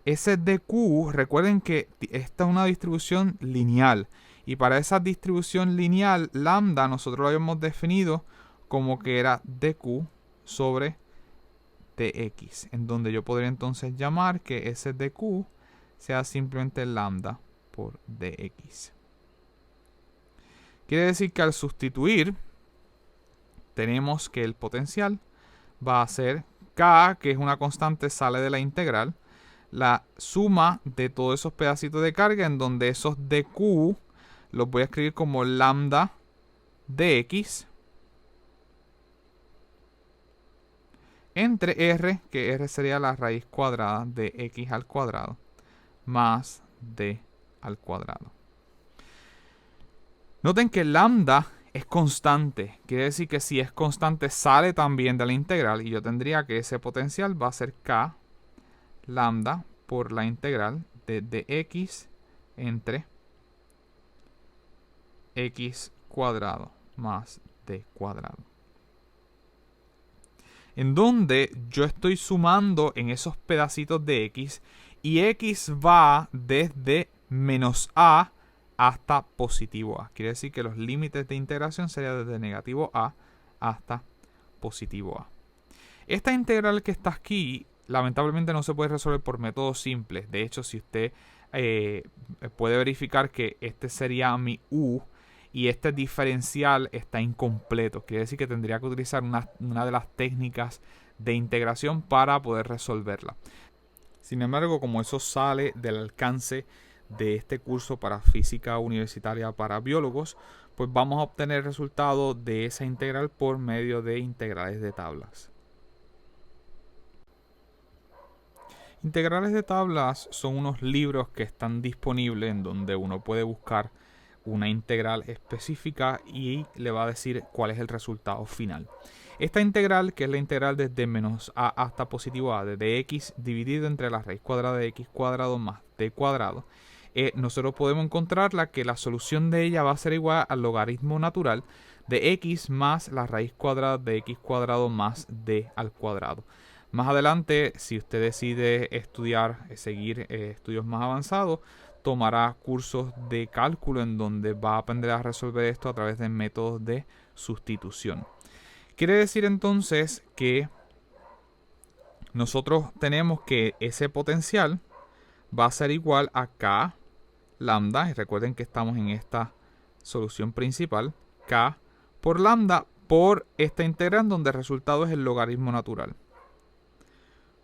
S1: ese dQ, recuerden que esta es una distribución lineal. Y para esa distribución lineal, lambda, nosotros lo habíamos definido como que era dQ sobre dx. En donde yo podría entonces llamar que ese dQ sea simplemente lambda por dx. Quiere decir que al sustituir, tenemos que el potencial va a ser K, que es una constante, sale de la integral, la suma de todos esos pedacitos de carga, en donde esos dQ los voy a escribir como lambda dx entre R, que R sería la raíz cuadrada de X al cuadrado, más D al cuadrado. Noten que lambda es constante. Quiere decir que si es constante sale también de la integral. Y yo tendría que ese potencial va a ser K lambda por la integral de dx entre X cuadrado más d cuadrado. En donde yo estoy sumando en esos pedacitos de x y x va desde menos a hasta positivo a. Quiere decir que los límites de integración serían desde negativo a hasta positivo a. Esta integral que está aquí, lamentablemente no se puede resolver por métodos simples. De hecho, si usted puede verificar que este sería mi u y este diferencial está incompleto. Quiere decir que tendría que utilizar una de las técnicas de integración para poder resolverla. Sin embargo, como eso sale del alcance de este curso para física universitaria para biólogos, pues vamos a obtener el resultado de esa integral por medio de integrales de tablas. Integrales de tablas son unos libros que están disponibles en donde uno puede buscar una integral específica y le va a decir cuál es el resultado final. Esta integral, que es la integral desde menos a hasta positivo a, de x dividido entre la raíz cuadrada de x cuadrado más d cuadrado, nosotros podemos encontrarla que la solución de ella va a ser igual al logaritmo natural de x más la raíz cuadrada de x cuadrado más d al cuadrado. Más adelante, si usted decide seguir estudios más avanzados, tomará cursos de cálculo en donde va a aprender a resolver esto a través de métodos de sustitución. Quiere decir entonces que nosotros tenemos que ese potencial va a ser igual a K lambda, y recuerden que estamos en esta solución principal, K por lambda por esta integral donde el resultado es el logaritmo natural.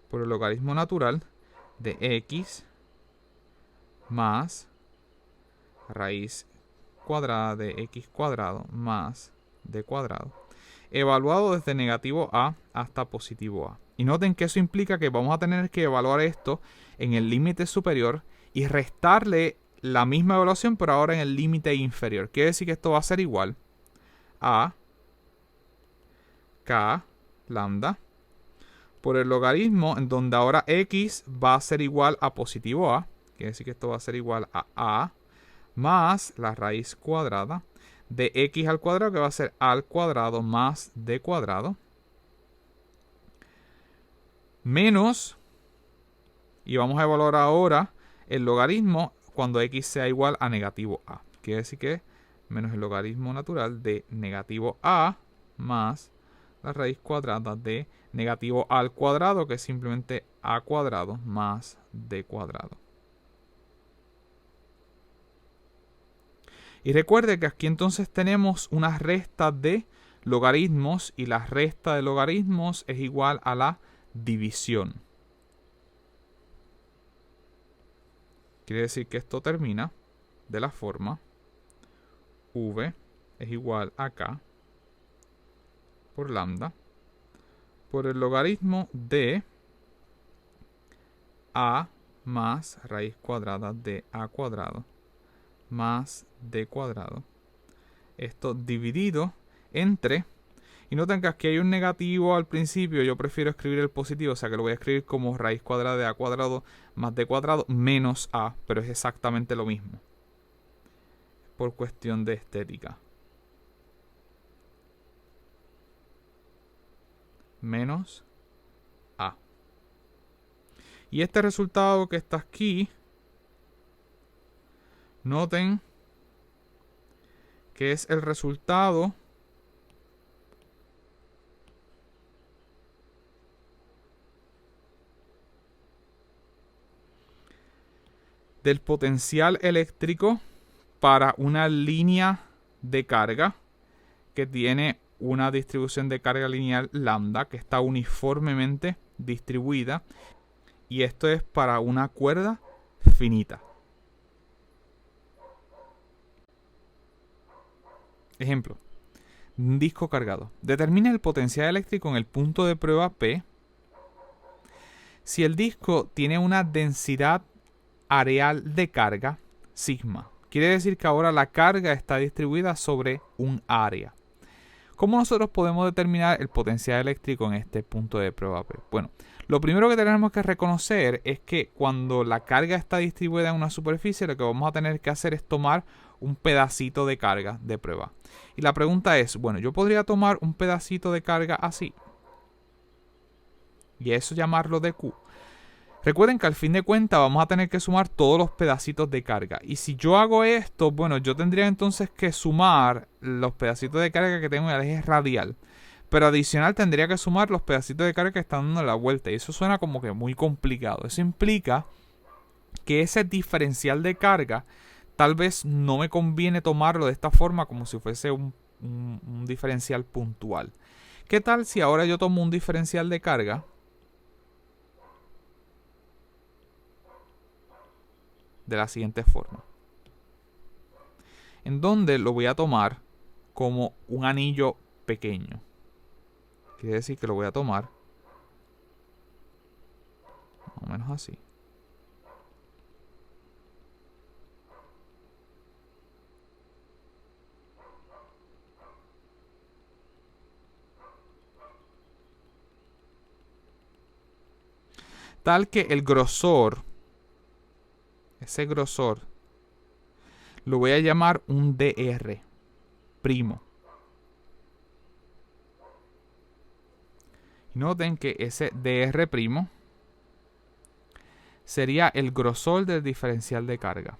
S1: Por el logaritmo natural de x más raíz cuadrada de x cuadrado más d cuadrado, evaluado desde negativo a hasta positivo a. Y noten que eso implica que vamos a tener que evaluar esto en el límite superior y restarle la misma evaluación, pero ahora en el límite inferior. Quiere decir que esto va a ser igual a K lambda por el logaritmo en donde ahora x va a ser igual a positivo a. Quiere decir que esto va a ser igual a más la raíz cuadrada de x al cuadrado, que va a ser a al cuadrado más d cuadrado, menos, y vamos a evaluar ahora el logaritmo cuando x sea igual a negativo a. Quiere decir que menos el logaritmo natural de negativo a más la raíz cuadrada de negativo a al cuadrado, que es simplemente a cuadrado más d cuadrado. Y recuerde que aquí entonces tenemos una resta de logaritmos y la resta de logaritmos es igual a la división. Quiere decir que esto termina de la forma v es igual a k por lambda por el logaritmo de a más raíz cuadrada de a cuadrado más d cuadrado. Esto dividido entre, y noten que aquí hay un negativo al principio, yo prefiero escribir el positivo, o sea que lo voy a escribir como raíz cuadrada de a cuadrado más d cuadrado menos a, pero es exactamente lo mismo por cuestión de estética. Menos a. Y este resultado que está aquí, noten que es el resultado del potencial eléctrico para una línea de carga que tiene una distribución de carga lineal lambda que está uniformemente distribuida, y esto es para una cuerda finita. Ejemplo, un disco cargado. Determina el potencial eléctrico en el punto de prueba P si el disco tiene una densidad areal de carga sigma. Quiere decir que ahora la carga está distribuida sobre un área. ¿Cómo nosotros podemos determinar el potencial eléctrico en este punto de prueba P? Bueno, lo primero que tenemos que reconocer es que cuando la carga está distribuida en una superficie, lo que vamos a tener que hacer es tomar un pedacito de carga de prueba. Y la pregunta es, bueno, yo podría tomar un pedacito de carga así y eso llamarlo de Q. Recuerden que al fin de cuentas vamos a tener que sumar todos los pedacitos de carga. Y si yo hago esto, bueno, yo tendría entonces que sumar los pedacitos de carga que tengo en el eje radial. Pero adicional tendría que sumar los pedacitos de carga que están dando la vuelta. Y eso suena como que muy complicado. Eso implica que ese diferencial de carga tal vez no me conviene tomarlo de esta forma como si fuese un diferencial puntual. ¿Qué tal si ahora yo tomo un diferencial de carga de la siguiente forma? En donde lo voy a tomar como un anillo pequeño. Quiere decir que lo voy a tomar más o menos así. Tal que el grosor, ese grosor, lo voy a llamar un dr primo. Y noten que ese dr primo sería el grosor del diferencial de carga.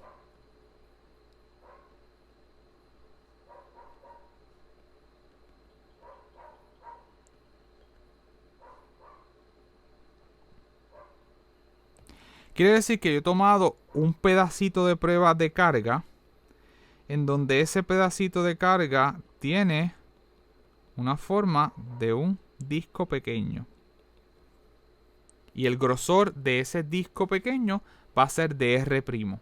S1: Quiere decir que yo he tomado un pedacito de prueba de carga en donde ese pedacito de carga tiene una forma de un disco pequeño. Y el grosor de ese disco pequeño va a ser dr'.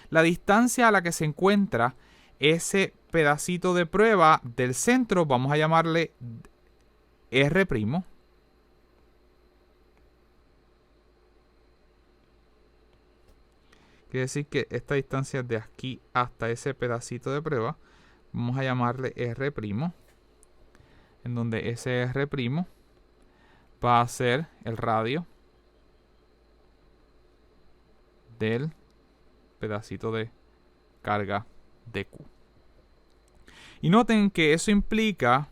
S1: La distancia a la que se encuentra ese pedacito de prueba del centro vamos a llamarle r'. Quiere decir que esta distancia de aquí hasta ese pedacito de prueba vamos a llamarle r', en donde ese r' va a ser el radio del pedacito de carga de Q. Y noten que eso implica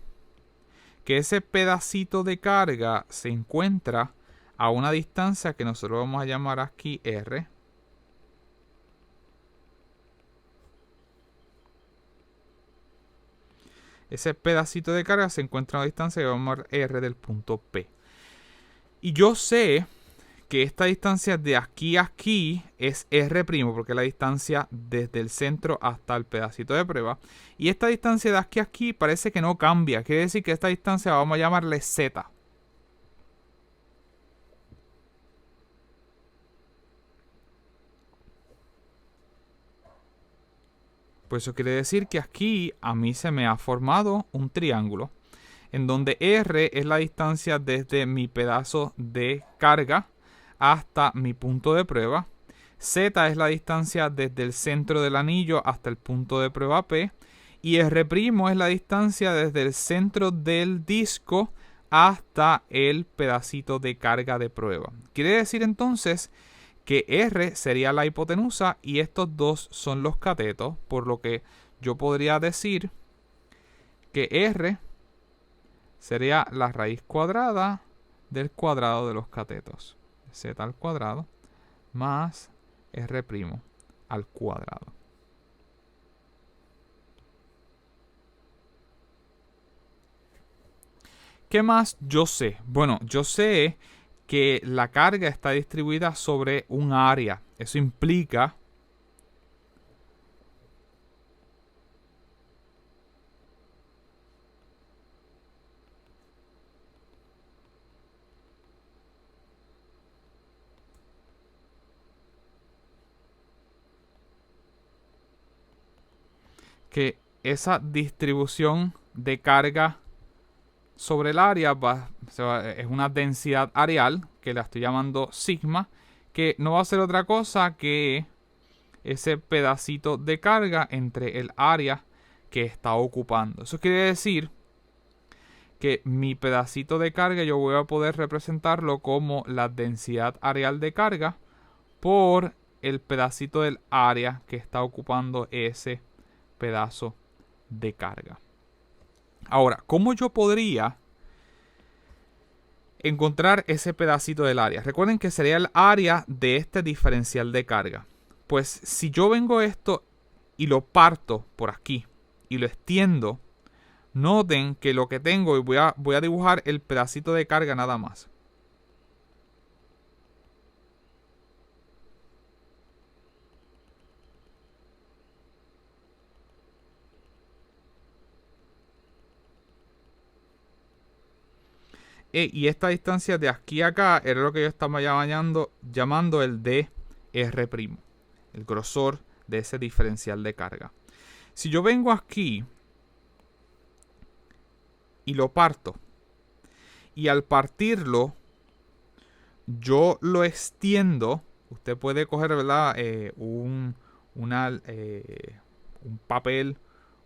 S1: que ese pedacito de carga se encuentra a una distancia que nosotros vamos a llamar aquí R. Ese pedacito de carga se encuentra a una distancia que vamos a llamar R del punto P. Y yo sé que esta distancia de aquí a aquí es R', porque es la distancia desde el centro hasta el pedacito de prueba. Y esta distancia de aquí a aquí parece que no cambia. Quiere decir que esta distancia vamos a llamarle Z. Pues eso quiere decir que aquí a mí se me ha formado un triángulo en donde R es la distancia desde mi pedazo de carga hasta mi punto de prueba. Z es la distancia desde el centro del anillo hasta el punto de prueba P. Y R' es la distancia desde el centro del disco hasta el pedacito de carga de prueba. Quiere decir entonces que R sería la hipotenusa y estos dos son los catetos, por lo que yo podría decir que R sería la raíz cuadrada del cuadrado de los catetos. Z al cuadrado más R' al cuadrado. ¿Qué más yo sé? Bueno, yo sé que la carga está distribuida sobre un área. Eso implica que esa distribución de carga sobre el área es una densidad areal, que la estoy llamando sigma, que no va a ser otra cosa que ese pedacito de carga entre el área que está ocupando. Eso quiere decir que mi pedacito de carga yo voy a poder representarlo como la densidad areal de carga por el pedacito del área que está ocupando ese pedazo de carga. Ahora, ¿cómo yo podría encontrar ese pedacito del área? Recuerden que sería el área de este diferencial de carga. Pues si yo vengo esto y lo parto por aquí y lo extiendo, noten que lo que tengo, y voy a dibujar el pedacito de carga nada más. Y esta distancia de aquí a acá era lo que yo estaba llamando el dr', el grosor de ese diferencial de carga. Si yo vengo aquí y lo parto, y al partirlo yo lo extiendo, usted puede coger, ¿verdad? Un papel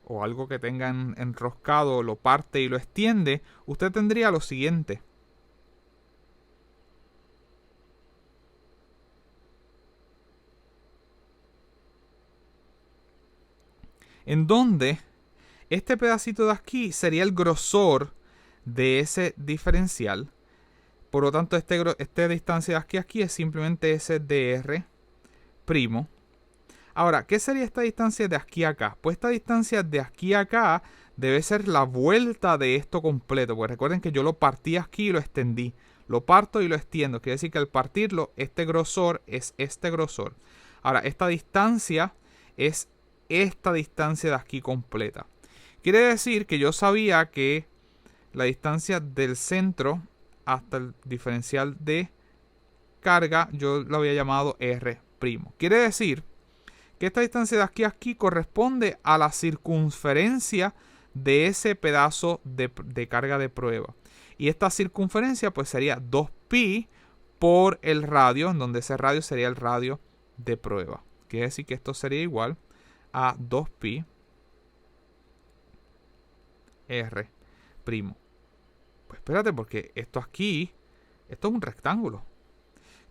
S1: o algo que tengan enroscado, lo parte y lo extiende, usted tendría lo siguiente. En donde este pedacito de aquí sería el grosor de ese diferencial. Por lo tanto, esta distancia de aquí a aquí es simplemente ese dr'. Ahora, ¿qué sería esta distancia de aquí a acá? Pues esta distancia de aquí a acá debe ser la vuelta de esto completo. Porque recuerden que yo lo partí aquí y lo extendí. Lo parto y lo extiendo. Quiere decir que al partirlo, este grosor es este grosor. Ahora, esta distancia es esta distancia de aquí completa. Quiere decir que yo sabía que la distancia del centro hasta el diferencial de carga, yo lo había llamado R'. Quiere decir que esta distancia de aquí a aquí corresponde a la circunferencia de ese pedazo de carga de prueba. Y esta circunferencia pues sería 2pi por el radio, en donde ese radio sería el radio de prueba. Quiere decir que esto sería igual a 2pi R'. Pues espérate, porque esto aquí, esto es un rectángulo.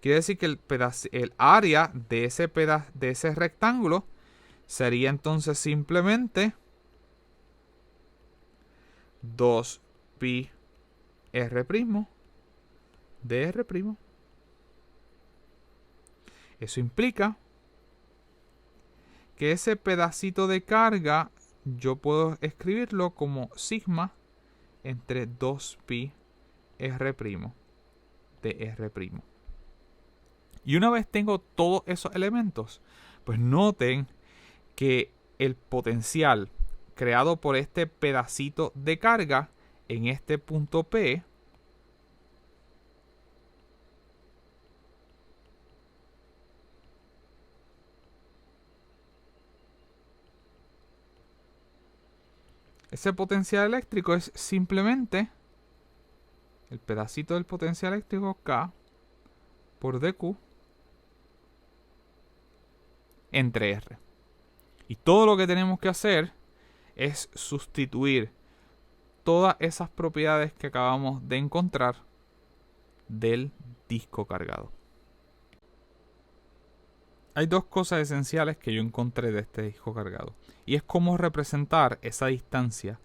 S1: Quiere decir que el área de ese rectángulo sería entonces simplemente 2pi R' dr'. Eso implica que ese pedacito de carga yo puedo escribirlo como sigma entre 2pi R' dr'. Y una vez tengo todos esos elementos, pues noten que el potencial creado por este pedacito de carga en este punto P ese potencial eléctrico es simplemente el pedacito del potencial eléctrico K por dq entre R. Y todo lo que tenemos que hacer es sustituir todas esas propiedades que acabamos de encontrar del disco cargado. Hay dos cosas esenciales que yo encontré de este disco cargado. Y es cómo representar esa distancia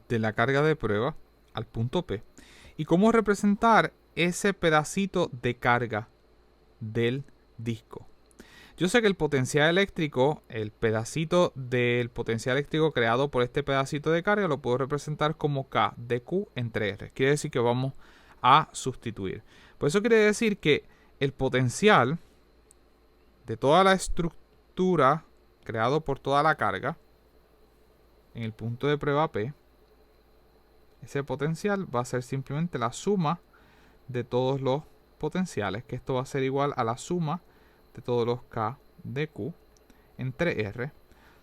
S1: de la carga de prueba al punto P. Y cómo representar ese pedacito de carga del disco. Yo sé que el potencial eléctrico, el pedacito del potencial eléctrico creado por este pedacito de carga, lo puedo representar como K dq entre R. Quiere decir que vamos a sustituir. Por eso quiere decir que el potencial de toda la estructura creado por toda la carga en el punto de prueba P, ese potencial va a ser simplemente la suma de todos los potenciales, que esto va a ser igual a la suma de todos los K dq entre R,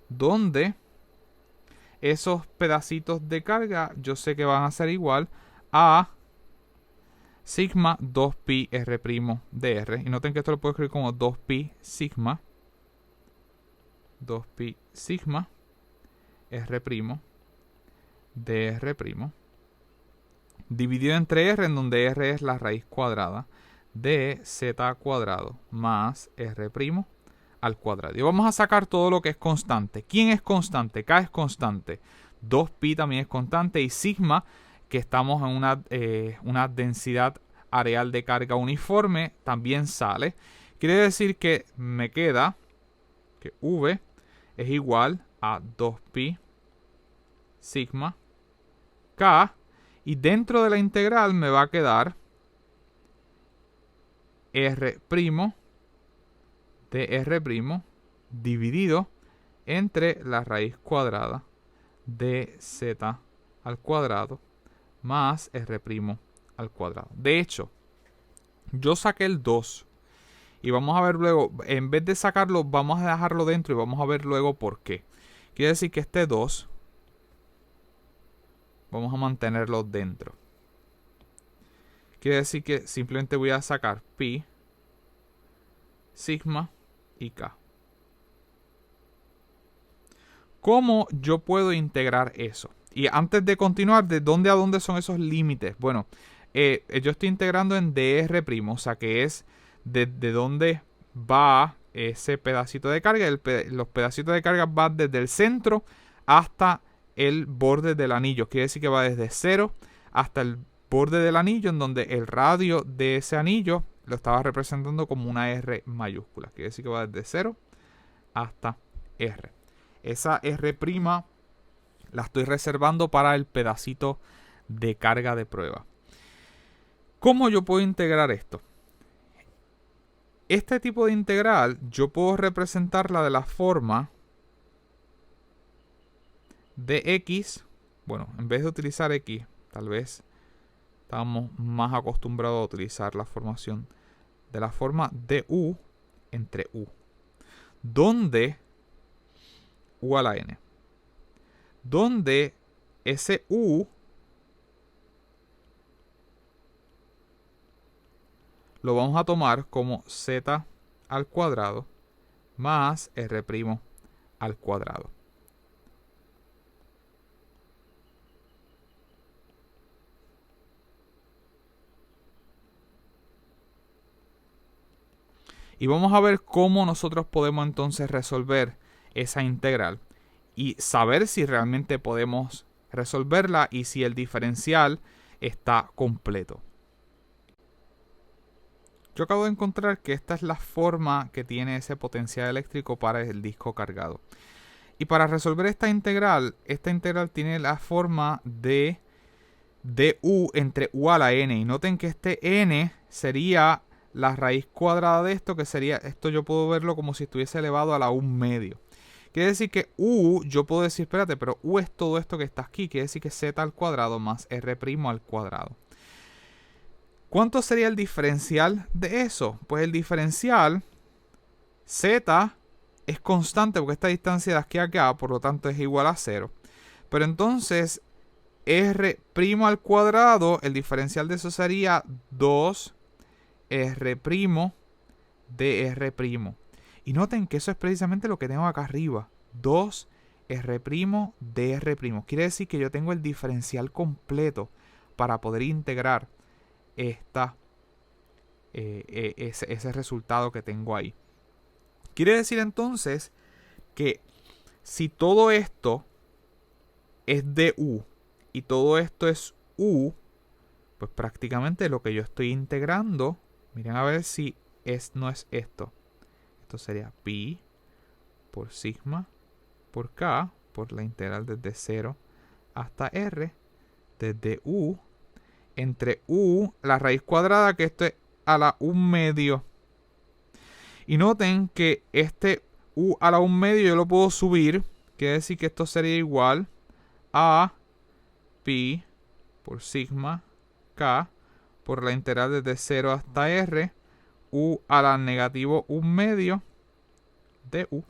S1: donde esos pedacitos de carga yo sé que van a ser igual a sigma 2pi R' dr. Y noten que esto lo puedo escribir como 2pi sigma R' dr' dividido entre R, en donde R es la raíz cuadrada de z cuadrado más R' al cuadrado. Y vamos a sacar todo lo que es constante. ¿Quién es constante? K es constante. 2pi también es constante. Y sigma, que estamos en una densidad areal de carga uniforme, también sale. Quiere decir que me queda que V es igual a 2pi sigma K. Y dentro de la integral me va a quedar R' de R' dividido entre la raíz cuadrada de z al cuadrado más R' al cuadrado. De hecho, yo saqué el 2 y vamos a ver luego, en vez de sacarlo, vamos a dejarlo dentro y vamos a ver luego por qué. Quiere decir que este 2 vamos a mantenerlo dentro. Quiere decir que simplemente voy a sacar pi, sigma y k. ¿Cómo yo puedo integrar eso? Y antes de continuar, ¿de dónde a dónde son esos límites? Bueno, yo estoy integrando en dr', o sea que es de dónde va ese pedacito de carga. Los pedacitos de carga van desde el centro hasta el borde del anillo. Quiere decir que va desde 0 hasta el borde del anillo, en donde el radio de ese anillo lo estaba representando como una R mayúscula. Quiere decir que va desde 0 hasta R. Esa R' la estoy reservando para el pedacito de carga de prueba. ¿Cómo yo puedo integrar esto? Este tipo de integral yo puedo representarla de la forma de x. Bueno, en vez de utilizar x, tal vez estamos más acostumbrados a utilizar la formación de la forma de u entre u, donde u a la n, donde ese u lo vamos a tomar como z al cuadrado más r' al cuadrado. Y vamos a ver cómo nosotros podemos entonces resolver esa integral y saber si realmente podemos resolverla y si el diferencial está completo. Yo acabo de encontrar que esta es la forma que tiene ese potencial eléctrico para el disco cargado. Y para resolver esta integral tiene la forma de du entre u a la n. Y noten que este n sería la raíz cuadrada de esto, que sería, esto yo puedo verlo como si estuviese elevado a la 1/2. Quiere decir que u, yo puedo decir, espérate, pero u es todo esto que está aquí. Quiere decir que z al cuadrado más r' al cuadrado. ¿Cuánto sería el diferencial de eso? Pues el diferencial, z es constante porque esta distancia de aquí a acá, por lo tanto es igual a 0. Pero entonces, r' al cuadrado, el diferencial de eso sería 2r' de r'. Y noten que eso es precisamente lo que tengo acá arriba. 2r' de r'. Quiere decir que yo tengo el diferencial completo para poder integrar ese resultado que tengo ahí. Quiere decir entonces que si todo esto es de u y todo esto es u, pues prácticamente lo que yo estoy integrando, miren a ver si no es esto. Esto sería pi por sigma por k por la integral desde 0 hasta r desde u entre u, la raíz cuadrada, que esto es a la 1/2. Y noten que este u a la 1/2 yo lo puedo subir. Quiere decir que esto sería igual a pi por sigma k por la integral desde 0 hasta r, u a la negativo 1/2 de u.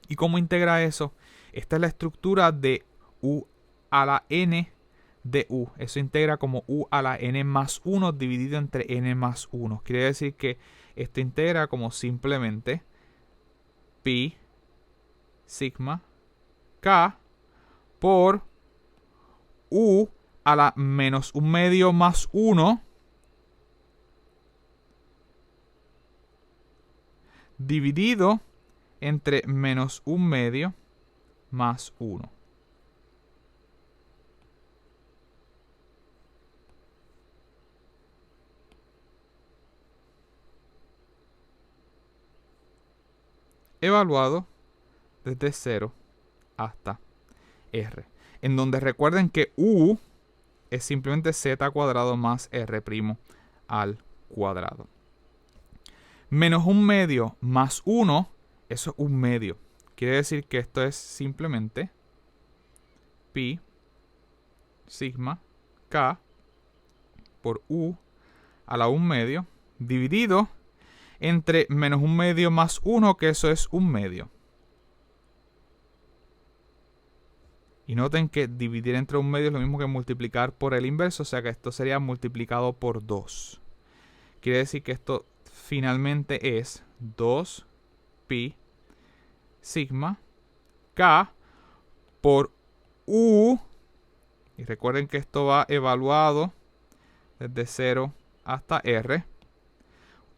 S1: ¿Y cómo integra eso? Esta es la estructura de u a la n de u. Eso integra como u a la n más 1 dividido entre n más 1. Quiere decir que esto integra como simplemente pi sigma k por u a la menos 1/2 más 1 dividido entre menos 1/2 más 1. Evaluado desde 0 hasta r. En donde recuerden que u es simplemente z cuadrado más r' al cuadrado. Menos 1/2 más 1, eso es 1/2. Quiere decir que esto es simplemente pi sigma k por u a la 1/2 dividido entre menos 1/2 más 1, que eso es 1/2. Y noten que dividir entre 1/2 es lo mismo que multiplicar por el inverso, o sea que esto sería multiplicado por 2. Quiere decir que esto finalmente es 2 pi sigma k por u. Y recuerden que esto va evaluado desde 0 hasta r.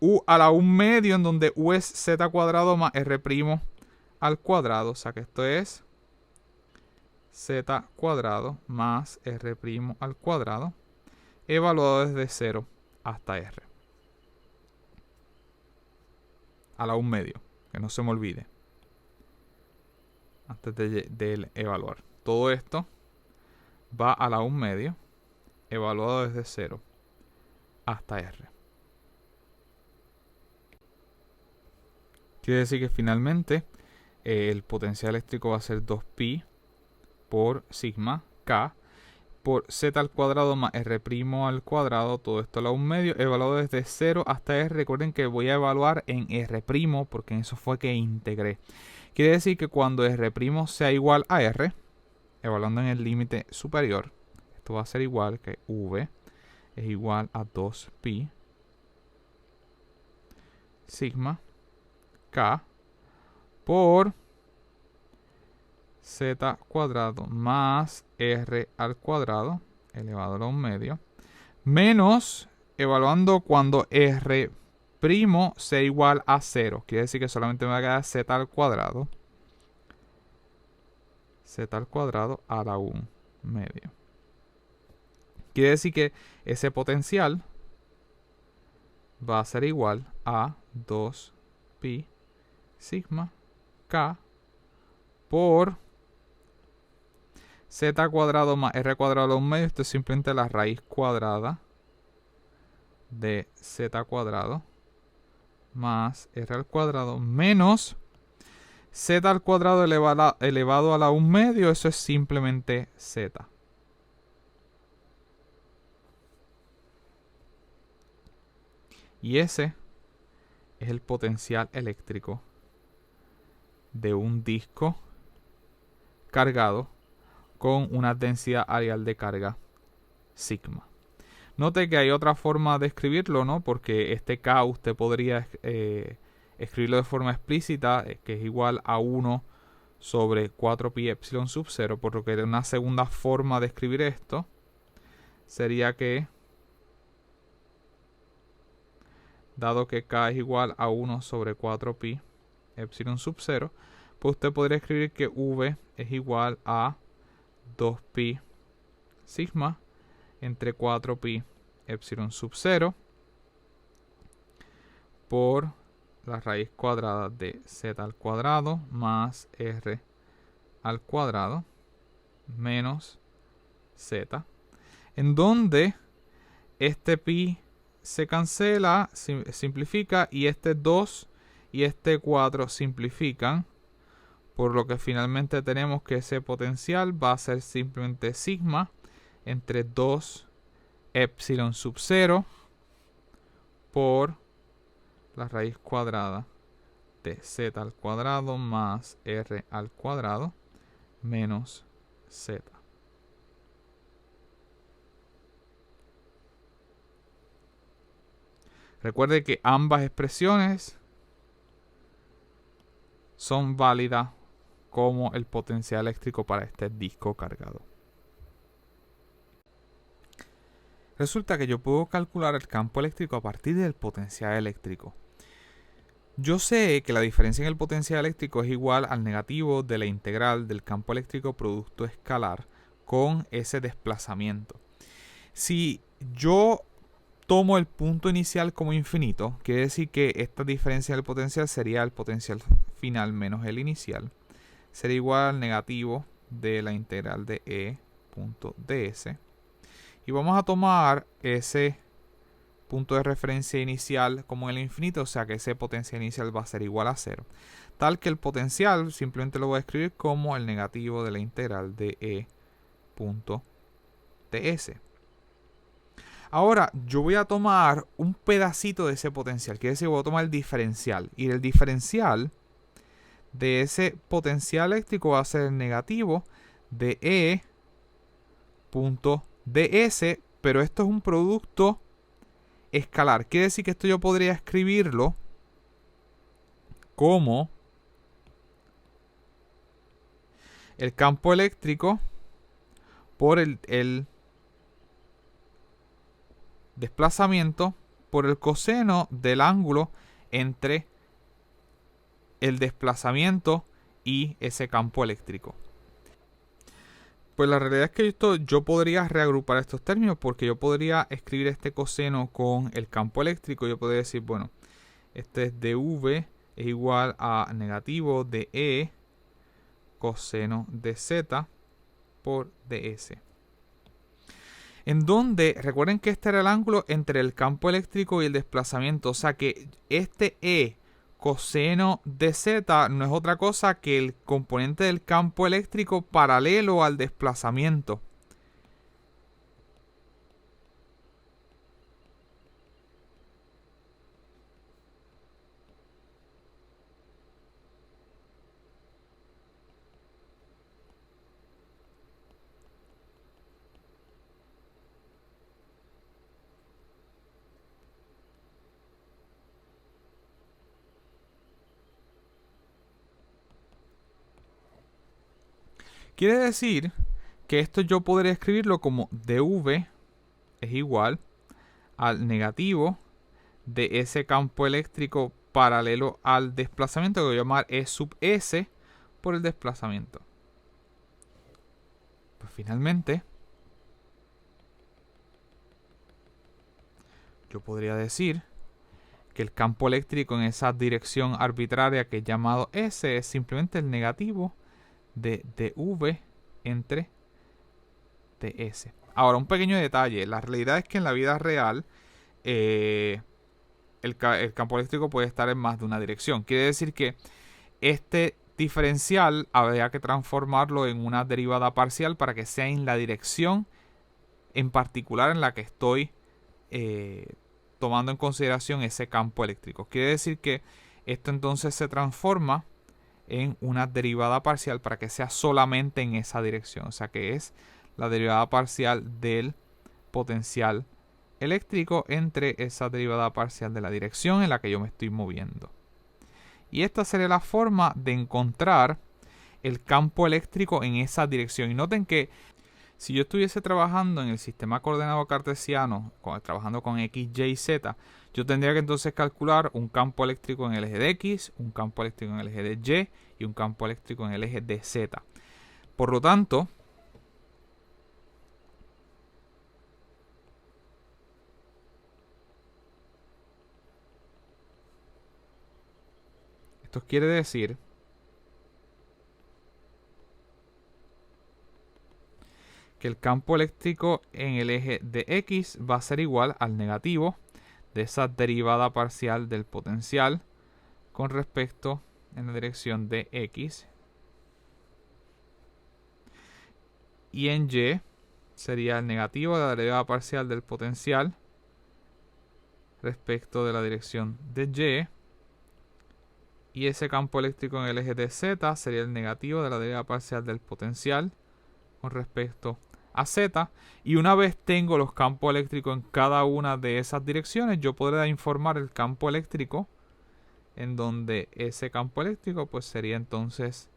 S1: U a la 1/2, en donde u es z cuadrado más r' al cuadrado. O sea que esto es z cuadrado más r' al cuadrado, evaluado desde 0 hasta r. A la 1/2, que no se me olvide, antes de evaluar. Todo esto va a la 1/2, evaluado desde 0 hasta r. Quiere decir que finalmente el potencial eléctrico va a ser 2pi por sigma k por z al cuadrado más r' al cuadrado, todo esto a la 1/2, evaluado desde 0 hasta r. Recuerden que voy a evaluar en r', porque en eso fue que integré. Quiere decir que cuando r' sea igual a r, evaluando en el límite superior, esto va a ser igual que v es igual a 2pi sigma k por z cuadrado más r al cuadrado elevado a la 1/2 menos, evaluando cuando r' sea igual a 0. Quiere decir que solamente me va a quedar z al cuadrado a la 1/2. Quiere decir que ese potencial va a ser igual a 2pi sigma k por z cuadrado más r cuadrado a la 1/2. Esto es simplemente la raíz cuadrada de z cuadrado más r al cuadrado menos z al cuadrado elevado a la 1/2. Eso es simplemente z. Y ese es el potencial eléctrico de un disco cargado con una densidad areal de carga sigma. Note que hay otra forma de escribirlo, ¿no? Porque este K usted podría escribirlo de forma explícita, que es igual a 1 sobre 4pi epsilon sub 0, por lo que una segunda forma de escribir esto sería que, dado que K es igual a 1 sobre 4pi epsilon sub 0, pues usted podría escribir que V es igual a 2pi sigma entre 4pi epsilon sub 0 por la raíz cuadrada de z al cuadrado más r al cuadrado menos z, en donde este pi se cancela, simplifica, y este 2 y este 4 simplifican, por lo que finalmente tenemos que ese potencial va a ser simplemente sigma entre 2 epsilon sub 0 por la raíz cuadrada de z al cuadrado más r al cuadrado menos z. Recuerde que ambas expresiones son válidas como el potencial eléctrico para este disco cargado. Resulta que yo puedo calcular el campo eléctrico a partir del potencial eléctrico. Yo sé que la diferencia en el potencial eléctrico es igual al negativo de la integral del campo eléctrico producto escalar con ese desplazamiento. Si yo tomo el punto inicial como infinito, quiere decir que esta diferencia del potencial sería el potencial final menos el inicial. Sería igual al negativo de la integral de E.ds. Y vamos a tomar ese punto de referencia inicial como el infinito, o sea que ese potencial inicial va a ser igual a 0. Tal que el potencial simplemente lo voy a escribir como el negativo de la integral de E.ds. Ahora yo voy a tomar un pedacito de ese potencial, quiere decir voy a tomar el diferencial. Y el diferencial de ese potencial eléctrico va a ser el negativo de E.ds, pero esto es un producto escalar. Quiere decir que esto yo podría escribirlo como el campo eléctrico por el desplazamiento por el coseno del ángulo entre el desplazamiento y ese campo eléctrico. Pues la realidad es que yo podría reagrupar estos términos porque yo podría escribir este coseno con el campo eléctrico. Yo podría decir, bueno, este es dv es igual a negativo de E coseno de Z por ds. En donde, recuerden que este era el ángulo entre el campo eléctrico y el desplazamiento. O sea que este E coseno de Z no es otra cosa que el componente del campo eléctrico paralelo al desplazamiento. Quiere decir que esto yo podría escribirlo como dv es igual al negativo de ese campo eléctrico paralelo al desplazamiento, que voy a llamar E sub S por el desplazamiento. Pues finalmente, yo podría decir que el campo eléctrico en esa dirección arbitraria que he llamado S es simplemente el negativo de dv entre ds. Ahora, un pequeño detalle. La realidad es que en la vida real el campo eléctrico puede estar en más de una dirección. Quiere decir que este diferencial habría que transformarlo en una derivada parcial para que sea en la dirección en particular en la que estoy tomando en consideración ese campo eléctrico. Quiere decir que esto entonces se transforma en una derivada parcial para que sea solamente en esa dirección. O sea que es la derivada parcial del potencial eléctrico entre esa derivada parcial de la dirección en la que yo me estoy moviendo. Y esta sería la forma de encontrar el campo eléctrico en esa dirección. Y noten que si yo estuviese trabajando en el sistema coordenado cartesiano, trabajando con X, Y y Z, yo tendría que entonces calcular un campo eléctrico en el eje de X, un campo eléctrico en el eje de Y y un campo eléctrico en el eje de Z. Por lo tanto, esto quiere decir que el campo eléctrico en el eje de X va a ser igual al negativo de esa derivada parcial del potencial con respecto en la dirección de X. Y en Y sería el negativo de la derivada parcial del potencial respecto de la dirección de Y. Y ese campo eléctrico en el eje de Z sería el negativo de la derivada parcial del potencial con respecto a Z. Y una vez tengo los campos eléctricos en cada una de esas direcciones, yo podré informar el campo eléctrico en donde ese campo eléctrico pues sería entonces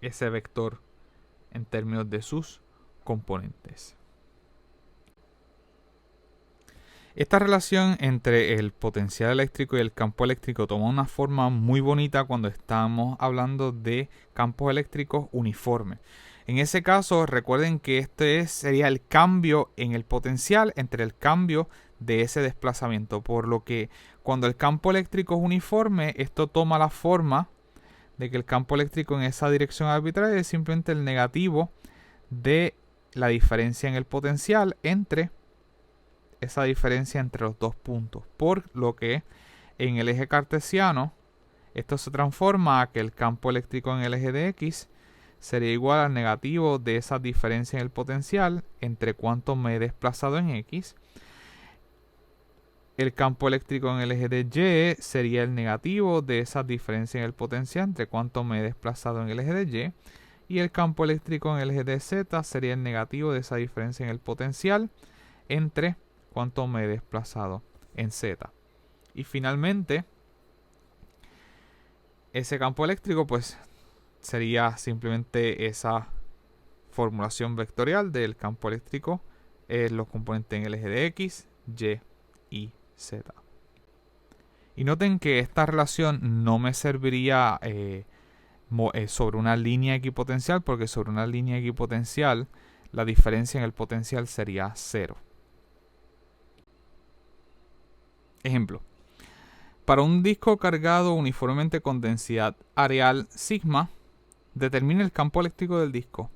S1: ese vector en términos de sus componentes. Esta relación entre el potencial eléctrico y el campo eléctrico toma una forma muy bonita cuando estamos hablando de campos eléctricos uniformes. En ese caso, recuerden que sería el cambio en el potencial entre el cambio de ese desplazamiento. Por lo que cuando el campo eléctrico es uniforme, esto toma la forma de que el campo eléctrico en esa dirección arbitraria es simplemente el negativo de la diferencia en el potencial entre esa diferencia entre los dos puntos. Por lo que en el eje cartesiano esto se transforma a que el campo eléctrico en el eje de X sería igual al negativo de esa diferencia en el potencial entre cuánto me he desplazado en X. El campo eléctrico en el eje de Y sería el negativo de esa diferencia en el potencial entre cuánto me he desplazado en el eje de Y. Y el campo eléctrico en el eje de Z sería el negativo de esa diferencia en el potencial entre cuánto me he desplazado en Z. Y finalmente, ese campo eléctrico pues sería simplemente esa formulación vectorial del campo eléctrico en los componentes en el eje de X, Y y Z. Y noten que esta relación no me serviría sobre una línea equipotencial, porque sobre una línea equipotencial la diferencia en el potencial sería 0. Ejemplo. Para un disco cargado uniformemente con densidad areal sigma, determina el campo eléctrico del disco.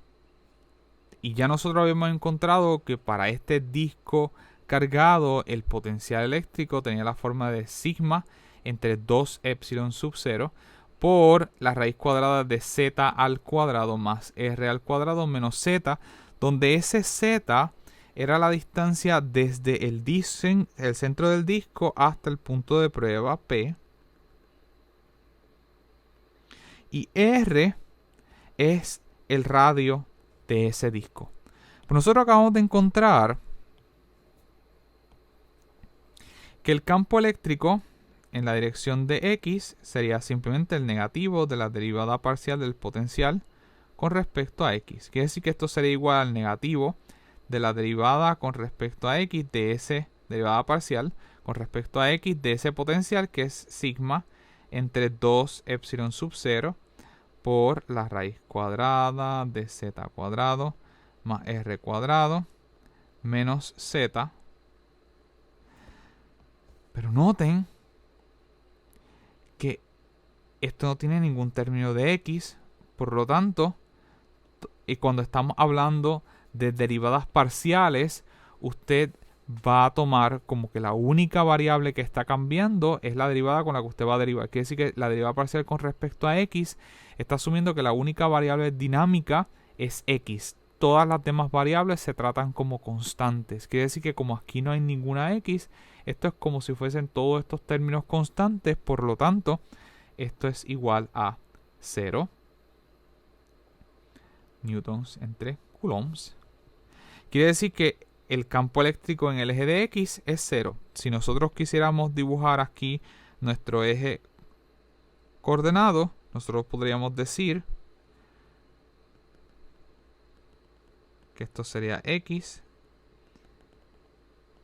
S1: Y ya nosotros habíamos encontrado que para este disco cargado el potencial eléctrico tenía la forma de sigma entre 2 epsilon sub 0 por la raíz cuadrada de z al cuadrado más r al cuadrado menos z, donde ese z era la distancia desde el centro del disco hasta el punto de prueba P. Y R es el radio de ese disco. Pues nosotros acabamos de encontrar que el campo eléctrico en la dirección de X sería simplemente el negativo de la derivada parcial del potencial con respecto a X. Quiere decir que esto sería igual al negativo de la derivada con respecto a X de ese derivada parcial con respecto a X de ese potencial, que es sigma entre 2 epsilon sub 0 por la raíz cuadrada de z cuadrado más r cuadrado menos z. Pero noten que esto no tiene ningún término de X, por lo tanto, y cuando estamos hablando de derivadas parciales, usted va a tomar como que la única variable que está cambiando es la derivada con la que usted va a derivar. Quiere decir que la derivada parcial con respecto a X está asumiendo que la única variable dinámica es X. Todas las demás variables se tratan como constantes. Quiere decir que como aquí no hay ninguna X, esto es como si fuesen todos estos términos constantes. Por lo tanto, esto es igual a 0 newtons entre coulombs. Quiere decir que el campo eléctrico en el eje de X es 0. Si nosotros quisiéramos dibujar aquí nuestro eje coordenado, nosotros podríamos decir que esto sería X,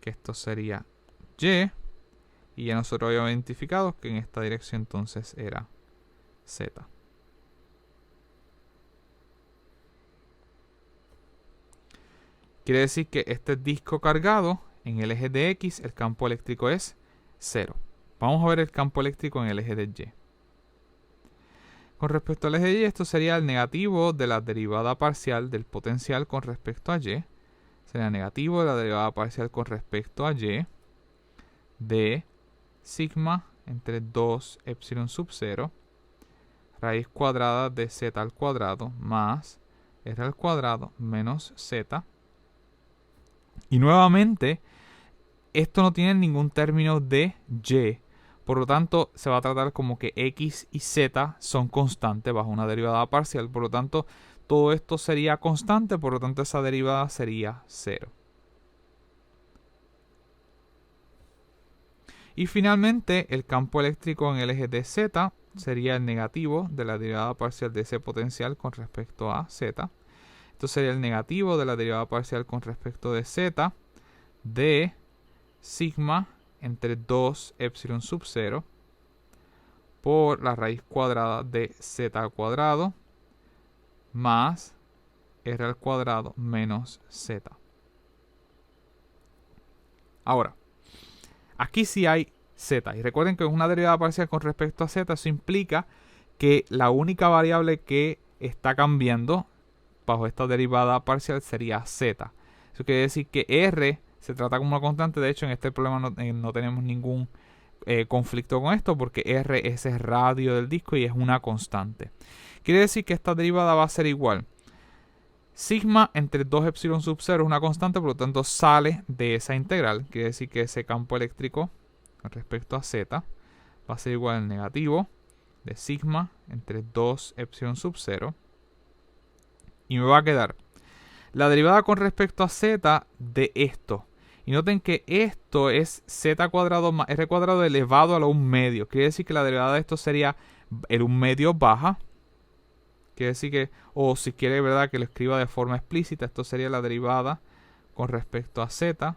S1: que esto sería Y, y ya nosotros habíamos identificado que en esta dirección entonces era Z. Quiere decir que este disco cargado en el eje de X, el campo eléctrico es 0. Vamos a ver el campo eléctrico en el eje de Y. Con respecto al eje de Y, esto sería el negativo de la derivada parcial del potencial con respecto a Y. Sería negativo de la derivada parcial con respecto a Y de sigma entre 2 epsilon sub 0 raíz cuadrada de z al cuadrado más r al cuadrado menos z. Y nuevamente, esto no tiene ningún término de Y. Por lo tanto, se va a tratar como que X y Z son constantes bajo una derivada parcial. Por lo tanto, todo esto sería constante. Por lo tanto, esa derivada sería 0. Y finalmente, el campo eléctrico en el eje de Z sería el negativo de la derivada parcial de ese potencial con respecto a Z. Esto sería el negativo de la derivada parcial con respecto de z de sigma entre 2 epsilon sub 0 por la raíz cuadrada de z al cuadrado más r al cuadrado menos z. Ahora, aquí sí hay z. Y recuerden que es una derivada parcial con respecto a z. Eso implica que la única variable que está cambiando bajo esta derivada parcial sería z. Eso quiere decir que r se trata como una constante. De hecho, en este problema no tenemos ningún conflicto con esto porque r es el radio del disco y es una constante. Quiere decir que esta derivada va a ser igual. Sigma entre 2 epsilon sub 0 es una constante, por lo tanto sale de esa integral. Quiere decir que ese campo eléctrico con respecto a z va a ser igual al negativo de sigma entre 2 epsilon sub 0. Y me va a quedar la derivada con respecto a z de esto. Y noten que esto es z cuadrado más r cuadrado elevado a la 1 medio. Quiere decir que la derivada de esto sería el 1 medio baja. Quiere decir que, o si quiere, ¿verdad?, que lo escriba de forma explícita, esto sería la derivada con respecto a z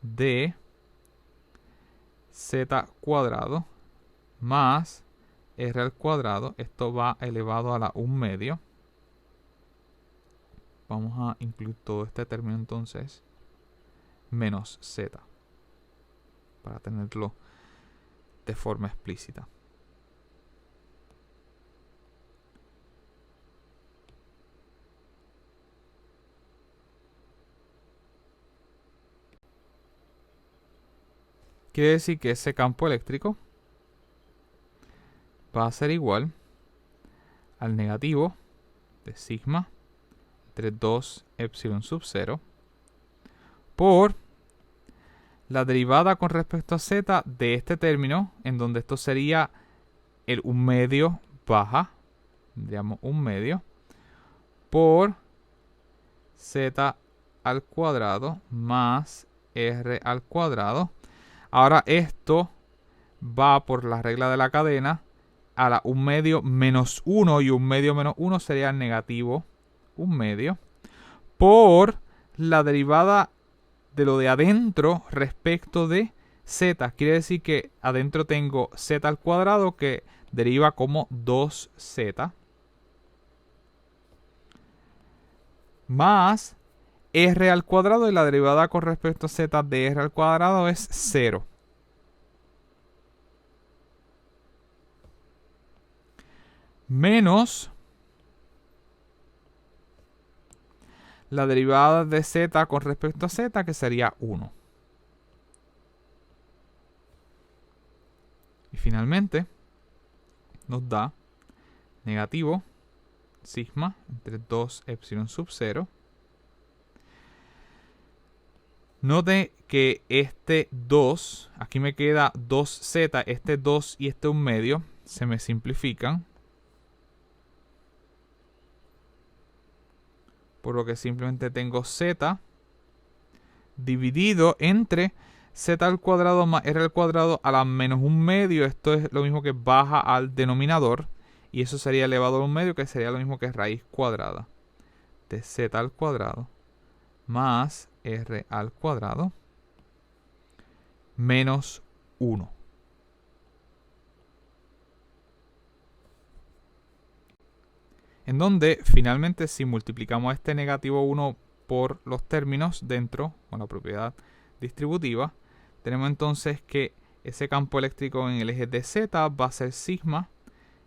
S1: de z cuadrado más r al cuadrado. Esto va elevado a la 1 medio. Vamos a incluir todo este término entonces menos z para tenerlo de forma explícita. Quiere decir que ese campo eléctrico va a ser igual al negativo de sigma entre 2 epsilon sub 0 por la derivada con respecto a z de este término, en donde esto sería el 1 medio baja, digamos 1 medio, por z al cuadrado más r al cuadrado. Ahora esto va por la regla de la cadena a la 1 medio menos 1, y 1 medio menos 1 sería negativo 1 medio, por la derivada de lo de adentro respecto de z. Quiere decir que adentro tengo z al cuadrado que deriva como 2z más r al cuadrado, y la derivada con respecto a z de r al cuadrado es 0. Menos la derivada de z con respecto a z, que sería 1. Y finalmente nos da negativo sigma entre 2 epsilon sub 0. Note que este 2, aquí me queda 2z, este 2 y este 1 medio se me simplifican, por lo que simplemente tengo z dividido entre z al cuadrado más r al cuadrado a la menos 1 medio. Esto es lo mismo que baja al denominador, y eso sería elevado a 1 medio, que sería lo mismo que raíz cuadrada de z al cuadrado más r al cuadrado menos 1. En donde finalmente, si multiplicamos este negativo 1 por los términos dentro, con la propiedad distributiva, tenemos entonces que ese campo eléctrico en el eje de z va a ser sigma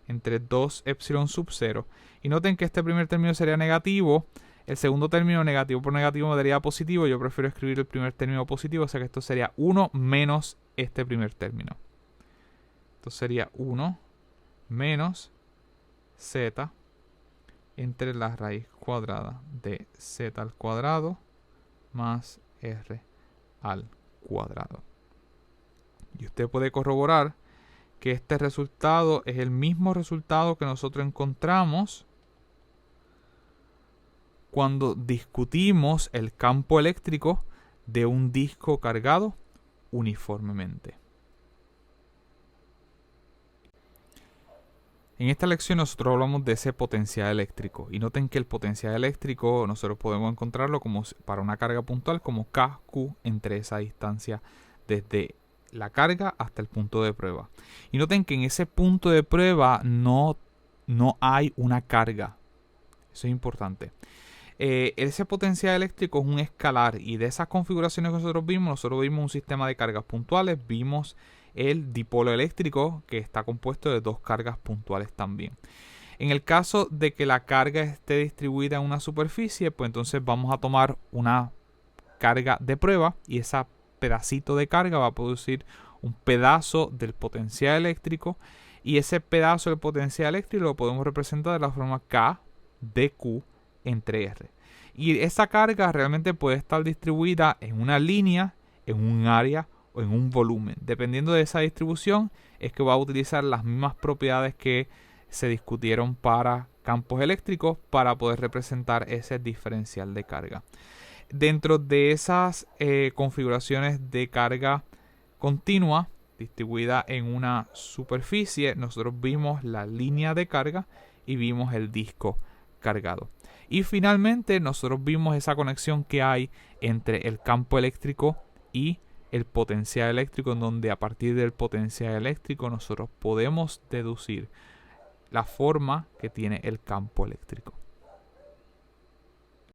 S1: entre 2 epsilon sub 0. Y noten que este primer término sería negativo. El segundo término, negativo por negativo, me daría positivo. Yo prefiero escribir el primer término positivo, o sea que esto sería 1 menos este primer término. Esto sería 1 menos z entre la raíz cuadrada de z al cuadrado más r al cuadrado. Y usted puede corroborar que este resultado es el mismo resultado que nosotros encontramos cuando discutimos el campo eléctrico de un disco cargado uniformemente. En esta lección nosotros hablamos de ese potencial eléctrico. Y noten que el potencial eléctrico nosotros podemos encontrarlo como para una carga puntual como KQ entre esa distancia desde la carga hasta el punto de prueba. Y noten que en ese punto de prueba no hay una carga. Eso es importante. Ese potencial eléctrico es un escalar, y de esas configuraciones que nosotros vimos un sistema de cargas puntuales, vimos el dipolo eléctrico que está compuesto de dos cargas puntuales también. En el caso de que la carga esté distribuida en una superficie, pues entonces vamos a tomar una carga de prueba y ese pedacito de carga va a producir un pedazo del potencial eléctrico, y ese pedazo del potencial eléctrico lo podemos representar de la forma K de Q entre R. Y esa carga realmente puede estar distribuida en una línea, en un área o en un volumen. Dependiendo de esa distribución es que va a utilizar las mismas propiedades que se discutieron para campos eléctricos para poder representar ese diferencial de carga. Dentro de esas configuraciones de carga continua distribuida en una superficie, nosotros vimos la línea de carga y vimos el disco cargado. Y finalmente nosotros vimos esa conexión que hay entre el campo eléctrico y el potencial eléctrico, en donde a partir del potencial eléctrico nosotros podemos deducir la forma que tiene el campo eléctrico.